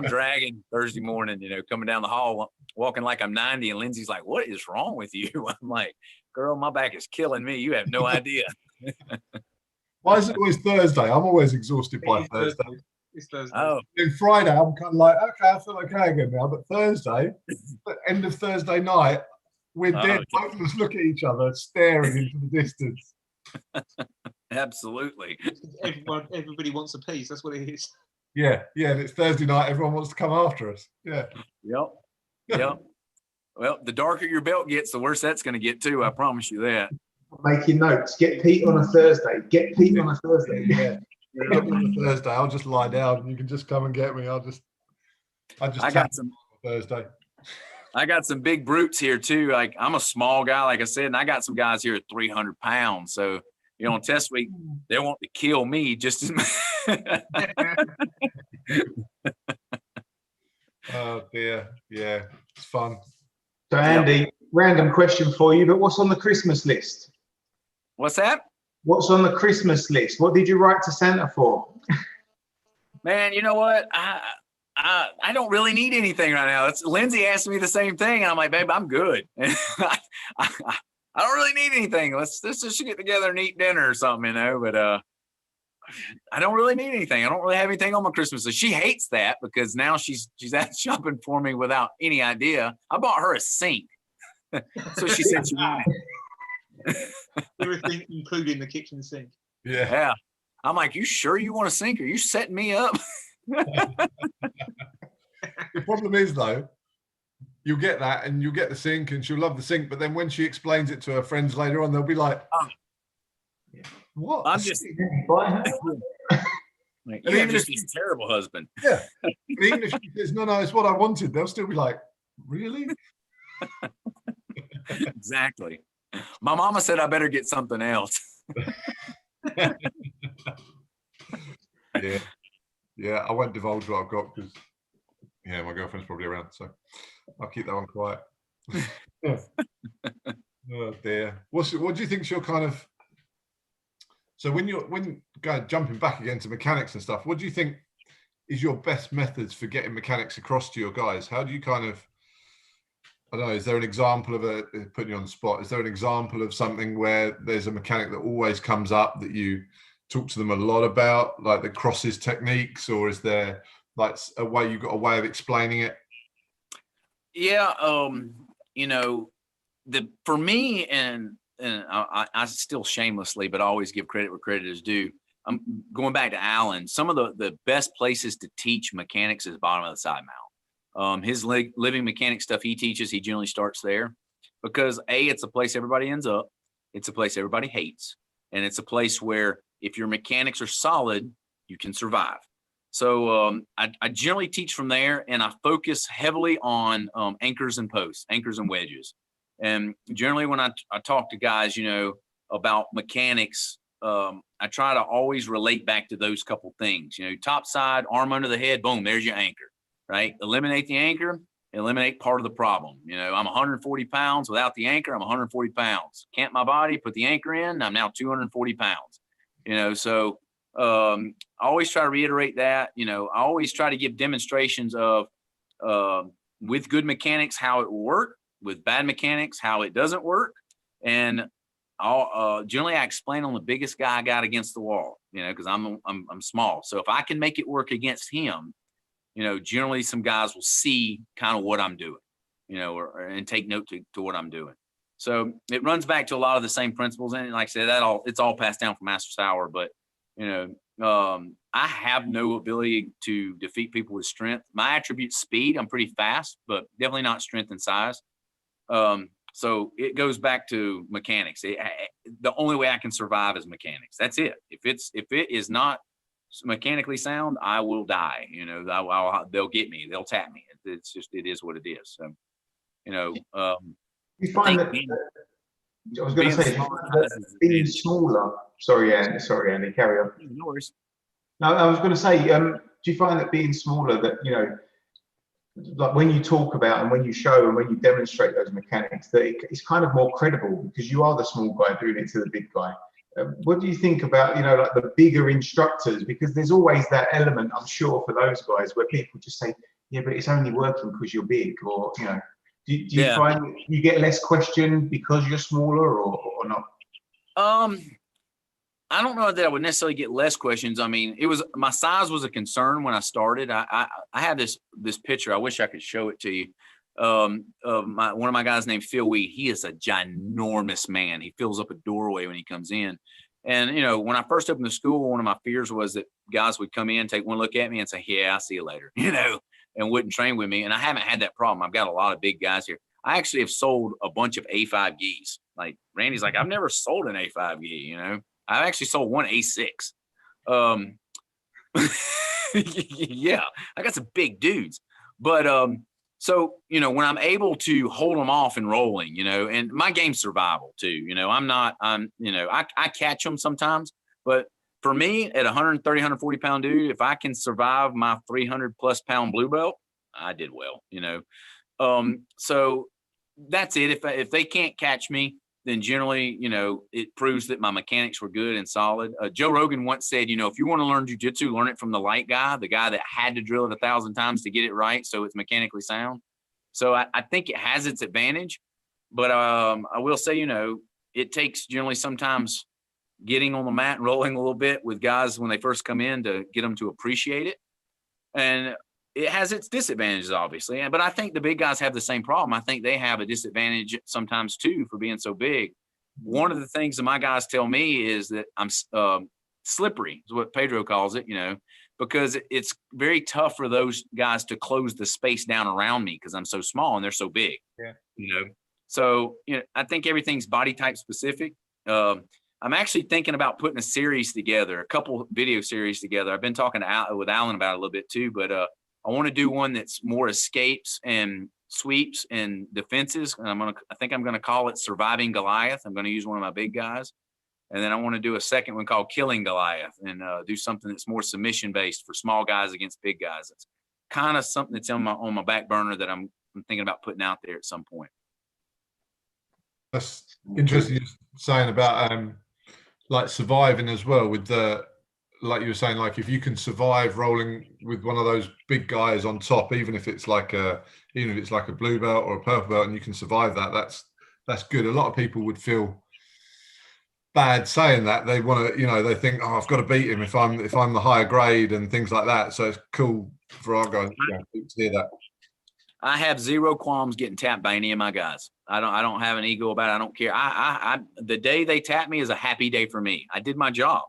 dragging Thursday morning, you know, coming down the hall, walking like I'm 90. And Lindsay's like, what is wrong with you? I'm like, girl, my back is killing me. You have no idea. Why is it always Thursday? I'm always exhausted by Thursday. It's Thursday. Oh, Then Friday, I'm kind of like, okay, I feel okay again now. But Thursday, the end of Thursday night, we're dead. Both of us look at each other, staring into the distance. absolutely. Everybody wants a piece. That's what it is. Yeah, and it's Thursday night. Everyone wants to come after us. Yeah. Yep. Well, the darker your belt gets, the worse that's going to get too. I promise you that. Making notes. Get Pete on a Thursday. Get Pete on a Thursday. Yeah. On a Thursday, I'll just lie down. You can just come and get me. I got some Thursday. I got some big brutes here too. Like I'm a small guy, like I said, and I got some guys here at 300 pounds. So, you know, on test week, they want to kill me just as much. Oh dear. Yeah, it's fun. So Andy, random question for you, but what's on the Christmas list? What's that? What's on the Christmas list? What did you write to Santa for? Man, you know what? I don't really need anything right now. Lindsay asked me the same thing, and I'm like, babe, I'm good. I don't really need anything. Let's just get together and eat dinner or something, you know. But I don't really need anything. I don't really have anything on my Christmas list. She hates that because now she's out shopping for me without any idea. I bought her a sink, so she said she wanted. Everything, including the kitchen sink. Yeah. I'm like, you sure you want a sink? Are you setting me up? The problem is though, you'll get that and you'll get the sink and she'll love the sink, but then when she explains it to her friends later on, they'll be like, what? I'm just like, you have just this terrible husband. Yeah. Even if she says, no, it's what I wanted, they'll still be like, really? Exactly. My mama said I better get something else. Yeah, I won't divulge what I've got because my girlfriend's probably around, so I'll keep that one quiet. Oh dear. What do you think's your kind of, so when jumping back again to mechanics and stuff, what do you think is your best methods for getting mechanics across to your guys? How do you kind of, I don't know, is there an example of putting you on the spot, is there an example of something where there's a mechanic that always comes up that you talk to them a lot about, like the crosses techniques, or is there like you've got a way of explaining it? Yeah, you know, for me, and I still shamelessly, but I always give credit where credit is due. I'm going back to Alan. Some of the best places to teach mechanics is bottom of the side mount. His living mechanic stuff he teaches, he generally starts there because it's a place everybody ends up. It's a place everybody hates. And it's a place where if your mechanics are solid, you can survive. So I generally teach from there, and I focus heavily on anchors and posts, anchors and wedges. And generally when I talk to guys, you know, about mechanics, I try to always relate back to those couple things. You know, top side, arm under the head, boom, there's your anchor, right? Eliminate the anchor, eliminate part of the problem. You know, I'm 140 pounds. Without the anchor, I'm 140 pounds. Camp my body, put the anchor in, I'm now 240 pounds. You know, so I always try to reiterate that. You know, I always try to give demonstrations of with good mechanics how it will work, with bad mechanics, how it doesn't work. And I'll generally I explain on the biggest guy I got against the wall, because I'm small. So if I can make it work against him, generally some guys will see kind of what I'm doing, and take note to what I'm doing. So it runs back to a lot of the same principles. And like I said, it's all passed down from Master Sauer, but I have no ability to defeat people with strength. My attribute's speed. I'm pretty fast, but definitely not strength and size. So it goes back to mechanics. The only way I can survive is mechanics. That's it. If it is not mechanically sound, I will die. They'll get me. They'll tap me. It is what it is. So, you find that I was going to say being smaller. Sorry, Andy, carry on. No worries. No, I was going to say, do you find that being smaller, that like when you talk about and when you show and when you demonstrate those mechanics, that it's kind of more credible because you are the small guy doing it to the big guy? What do you think about like the bigger instructors? Because there's always that element, I'm sure, for those guys where people just say, yeah, but it's only working because you're big, or do you find you get less question because you're smaller or not? I don't know that I would necessarily get less questions. I mean, my size was a concern when I started. I had this picture. I wish I could show it to you. Of one of my guys named Phil Weed. He is a ginormous man. He fills up a doorway when he comes in. And when I first opened the school, one of my fears was that guys would come in, take one look at me, and say, "Yeah, I'll see you later," and wouldn't train with me. And I haven't had that problem. I've got a lot of big guys here. I actually have sold a bunch of A5 gis. Like Randy's like, I've never sold an A5 gi. I've actually sold one A6. Yeah, I got some big dudes, but so when I'm able to hold them off and rolling, and my game's survival too. I catch them sometimes, but for me at 130, 140 pound dude, if I can survive my 300 plus pound blue belt, I did well. So that's it. If they can't catch me, then generally, it proves that my mechanics were good and solid. Joe Rogan once said, if you want to learn jujitsu, learn it from the light guy, the guy that had to drill it 1,000 times to get it right, so it's mechanically sound. So I think it has its advantage, but I will say, it takes generally sometimes getting on the mat and rolling a little bit with guys when they first come in to get them to appreciate it. And it has its disadvantages, obviously, but I think the big guys have the same problem. I think they have a disadvantage sometimes too for being so big. One of the things that my guys tell me is that I'm slippery, is what Pedro calls it, because it's very tough for those guys to close the space down around me because I'm so small and they're so big. Yeah. So I think everything's body type specific. I'm actually thinking about putting a series together, a couple video series together. I've been talking with Alan about it a little bit too, but I want to do one that's more escapes and sweeps and defenses. And I think I'm going to call it Surviving Goliath. I'm going to use one of my big guys. And then I want to do a second one called Killing Goliath and do something that's more submission based for small guys against big guys. It's kind of something that's on my back burner that I'm thinking about putting out there at some point. That's interesting you're saying about like surviving as well with like you were saying, like if you can survive rolling with one of those big guys on top, even if it's like a blue belt or a purple belt, and you can survive that, that's good. A lot of people would feel bad saying that. They want to, they think, oh, I've got to beat him if I'm the higher grade and things like that. So it's cool for our guys to hear that. I have zero qualms getting tapped by any of my guys. I don't have an ego about it. I don't care. The day they tap me is a happy day for me. I did my job.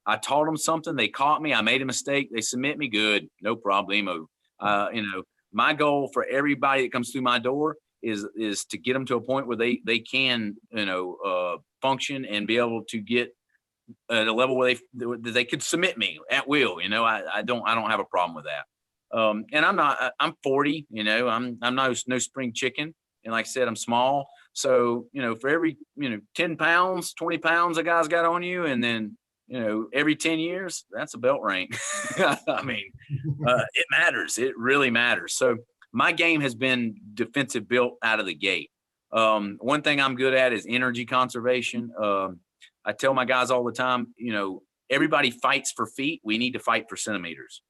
I taught them something. They caught me. I made a mistake. They submit me. Good. No problemo. My goal for everybody that comes through my door is to get them to a point where they can, function and be able to get at a level where they could submit me at will. I don't have a problem with that. And I'm 40, I'm no spring chicken. And like I said, I'm small. So, for every, 10 pounds, 20 pounds a guy's got on you, and then, every 10 years, that's a belt rank. I mean, it matters. It really matters. So my game has been defensive built out of the gate. One thing I'm good at is energy conservation. I tell my guys all the time, everybody fights for feet. We need to fight for centimeters.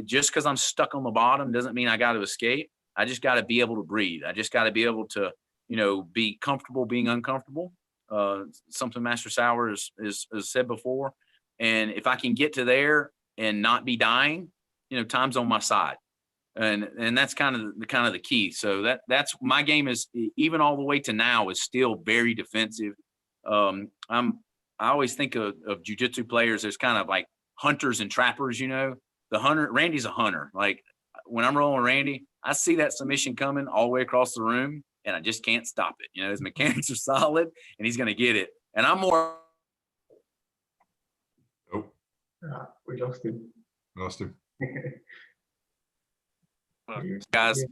Just because I'm stuck on the bottom doesn't mean I got to escape. I just got to be able to breathe. I just got to be able to be comfortable being uncomfortable. Something Master Sauer has said before. And if I can get to there and not be dying, time's on my side. And that's kind of the key. So that's my game is, even all the way to now, is still very defensive. I always think of jiu-jitsu players as kind of like hunters and trappers. The hunter, Randy's a hunter. Like when I'm rolling Randy, I see that submission coming all the way across the room, and I just can't stop it. His mechanics are solid, and he's going to get it. And I'm more. Oh, we lost him. Guys,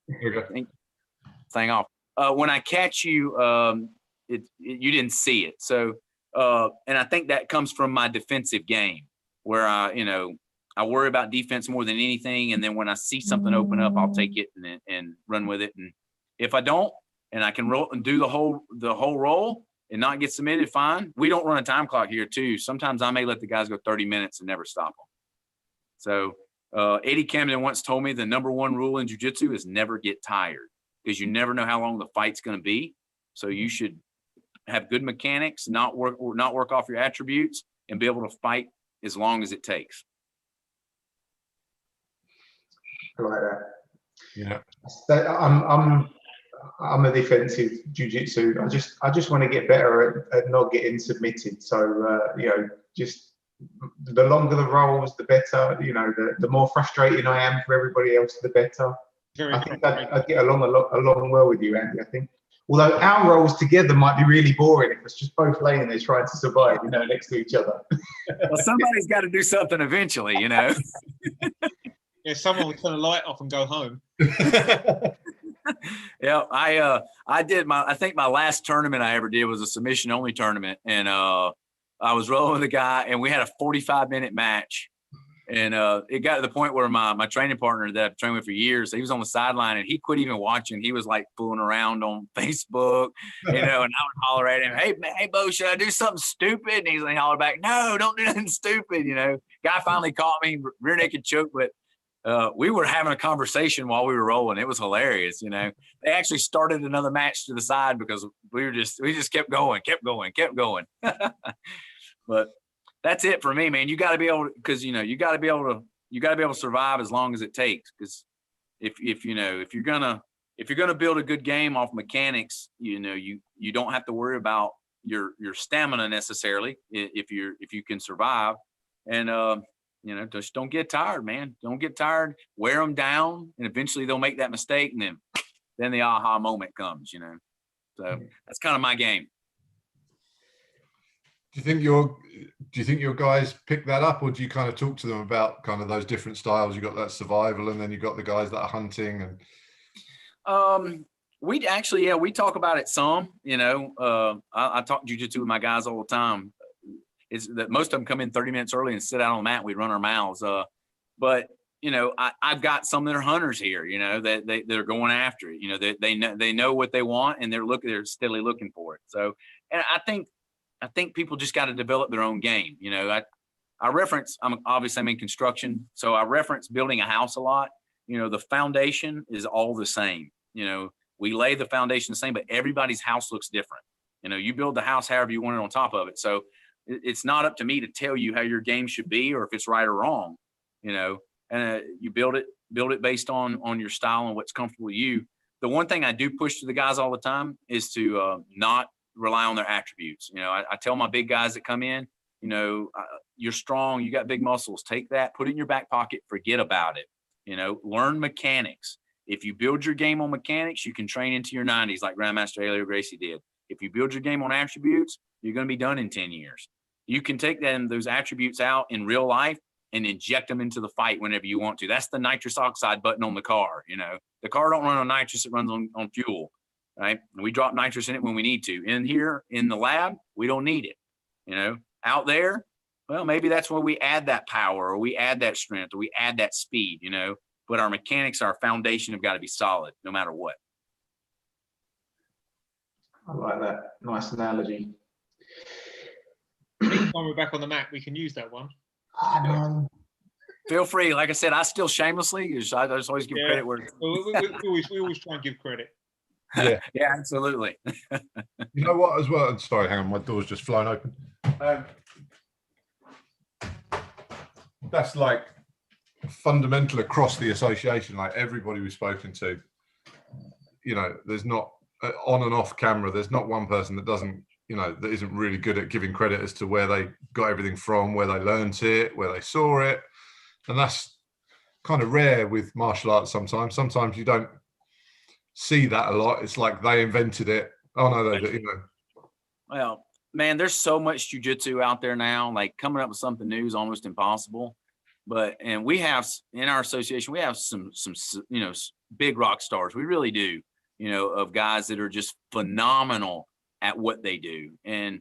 Okay. thing off. When I catch you, you didn't see it. So, and I think that comes from my defensive game, where I worry about defense more than anything. And then when I see something open up, I'll take it and run with it. And if I don't, and I can roll and do the whole roll and not get submitted, fine. We don't run a time clock here too. Sometimes I may let the guys go 30 minutes and never stop them. So Eddie Camden once told me the #1 rule in jiu-jitsu is never get tired, because you never know how long the fight's going to be. So you should have good mechanics, not work off your attributes, and be able to fight as long as it takes. I like that. Yeah. I'm a defensive jiu-jitsu. I just want to get better at not getting submitted. So just the longer the rolls, the better. The more frustrating I am for everybody else, the better. I think I get along a lot well with you, Andy. I think, although our roles together might be really boring if it's just both laying there trying to survive, next to each other. Well, somebody's got to do something eventually, Yeah, someone will turn the light off and go home. Yeah, I think my last tournament I ever did was a submission only tournament, and I was rolling with a guy, and we had a 45-minute match, and it got to the point where my training partner that I've trained with for years, he was on the sideline, and he quit even watching. He was like fooling around on Facebook, and I would holler at him, hey Bo, should I do something stupid? And he's like, holler back, no, don't do nothing stupid. Guy finally caught me rear naked choke, but we were having a conversation while we were rolling. It was hilarious. They actually started another match to the side because we just kept going. But that's it for me, man. You got to be able to, because you got to be able to survive as long as it takes. Because if you're gonna build a good game off mechanics, you don't have to worry about your stamina necessarily if you can survive. And just don't get tired, man. Don't get tired. Wear them down, and eventually they'll make that mistake, and then the aha moment comes. So that's kind of my game. Do you think your guys pick that up, or do you kind of talk to them about kind of those different styles? You got that survival, and then you got the guys that are hunting, and we actually, we talk about it some. I talk jiu-jitsu with my guys all the time. Is that most of them come in 30 minutes early and sit out on the mat. And we run our mouths. But I've got some that are hunters here. That they're going after it. They know what they want, and they're steadily looking for it. So, and I think people just got to develop their own game. I reference. I'm in construction, so I reference building a house a lot. The foundation is all the same. We lay the foundation the same, but everybody's house looks different. You build the house however you want it on top of it. So it's not up to me to tell you how your game should be or if it's right or wrong, and you build it based on your style and what's comfortable with you. The one thing I do push to the guys all the time is to not rely on their attributes. I tell my big guys that come in, you're strong, you got big muscles, take that, put it in your back pocket, forget about it. Learn mechanics. If you build your game on mechanics, you can train into your 90s like Grandmaster Helio Gracie did. If you build your game on attributes, you're going to be done in 10 years. You can take those attributes out in real life and inject them into the fight whenever you want to. That's the nitrous oxide button on the car. The car don't run on nitrous, it runs on fuel, right? And we drop nitrous in it when we need to. In here, in the lab, we don't need it. Out there, well, maybe that's where we add that power, or we add that strength, or we add that speed, but our mechanics, our foundation have got to be solid no matter what. I like that. Nice analogy. When we're back on the mat, we can use that one. I know. Feel free. Like I said, I still shamelessly, I just always give credit where we always try and give credit. Yeah. Yeah, absolutely. You know what, as well? Sorry, hang on, my door's just flown open. That's like fundamental across the association. Like everybody we've spoken to, you know, there's not on and off camera. There's not one person that doesn't, you know, that isn't really good at giving credit as to where they got everything from, where they learned it, where they saw it, and that's kind of rare with martial arts. Sometimes you don't see that a lot. It's like they invented it. Oh no, they, you know. Well, man, there's so much jujitsu out there now. Like coming up with something new is almost impossible. And we have in our association, we have some you know, big rock stars. We really do, you know, of guys that are just phenomenal at what they do. And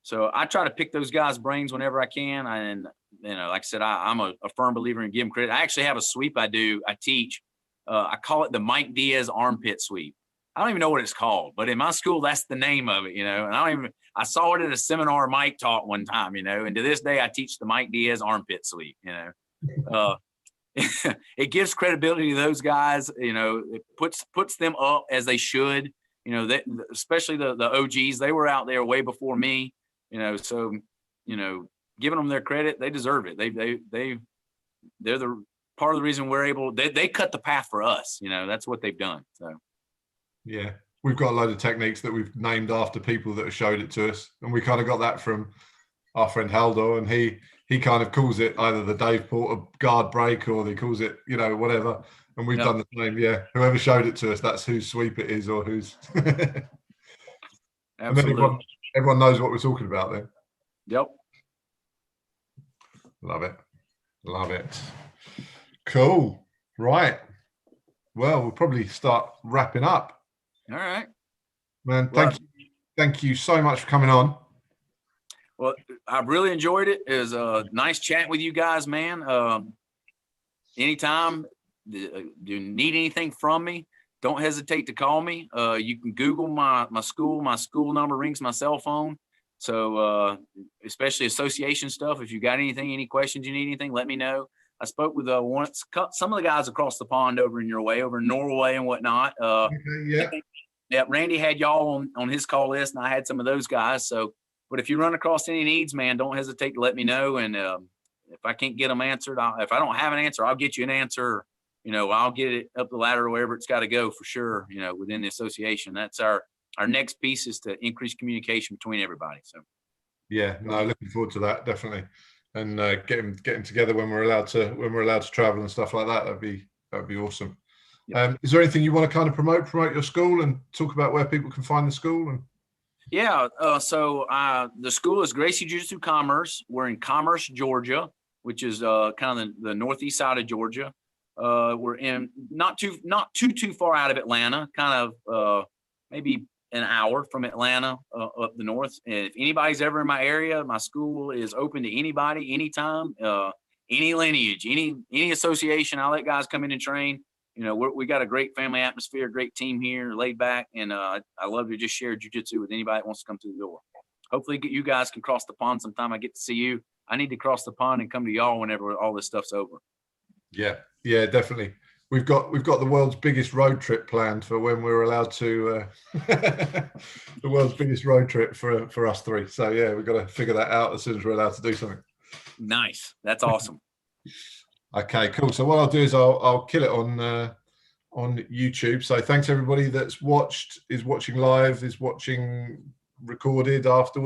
so I try to pick those guys' brains whenever I can. And you know, like I said, I'm a firm believer in giving credit. I actually have a sweep I teach. I call it the Mike Diaz armpit sweep. I don't even know what it's called, but in my school, that's the name of it, you know. And I saw it at a seminar Mike taught one time, you know, and to this day I teach the Mike Diaz armpit sweep, you know. It gives credibility to those guys, you know. It puts them up as they should, you know, that especially the OGs. They were out there way before me, you know, so, you know, giving them their credit, they deserve it. They're the part of the reason we're able, they cut the path for us, you know. That's what they've done. So yeah, we've got a load of techniques that we've named after people that have showed it to us, and we kind of got that from our friend Haldo, and he kind of calls it either the Dave Porter guard break, or he calls it, you know, whatever, and we've done the same. Yeah, whoever showed it to us, that's whose sweep it is, or whose. And then everyone knows what we're talking about then. Yep. Love it. Cool. Right, well, we'll probably start wrapping up. All right, man. Thank you so much for coming on. Well, I really enjoyed it. It was a nice chat with you guys, man. Anytime you need anything from me, don't hesitate to call me. You can Google my school. My school number rings my cell phone. So especially association stuff. If you got anything, any questions, you need anything, let me know. I spoke with some of the guys across the pond over in your way, over in Norway and whatnot. Yeah, Randy had y'all on his call list, and I had some of those guys. So, but if you run across any needs, man, don't hesitate to let me know. And if I can't get them answered, if I don't have an answer, I'll get you an answer. You know, I'll get it up the ladder or wherever it's got to go for sure. You know, within the association, that's our next piece, is to increase communication between everybody. So, yeah, no, looking forward to that, definitely. And getting together when we're allowed to travel and stuff like that. That'd be awesome. Yep. Is there anything you want to kind of promote your school and talk about where people can find the school? And yeah, so the school is Gracie Jiu Jitsu Commerce. We're in Commerce, Georgia, which is kind of the northeast side of Georgia. We're in not too far out of Atlanta, kind of maybe an hour from Atlanta up the north. And if anybody's ever in my area, my school is open to anybody, anytime, any lineage, any association. I'll let guys come in and train. You know, we got a great family atmosphere, great team here, laid back, and I love to just share jiu-jitsu with anybody that wants to come through the door. Hopefully you guys can cross the pond sometime. I get to see you. I need to cross the pond and come to y'all whenever all this stuff's over. Yeah, definitely. We've got the world's biggest road trip planned for when we're allowed to the world's biggest road trip for us three. So yeah, we've got to figure that out as soon as we're allowed to do something. Nice. That's awesome. Okay, cool. So what I'll do is I'll kill it on YouTube. So thanks everybody that's watching live, is watching recorded afterwards.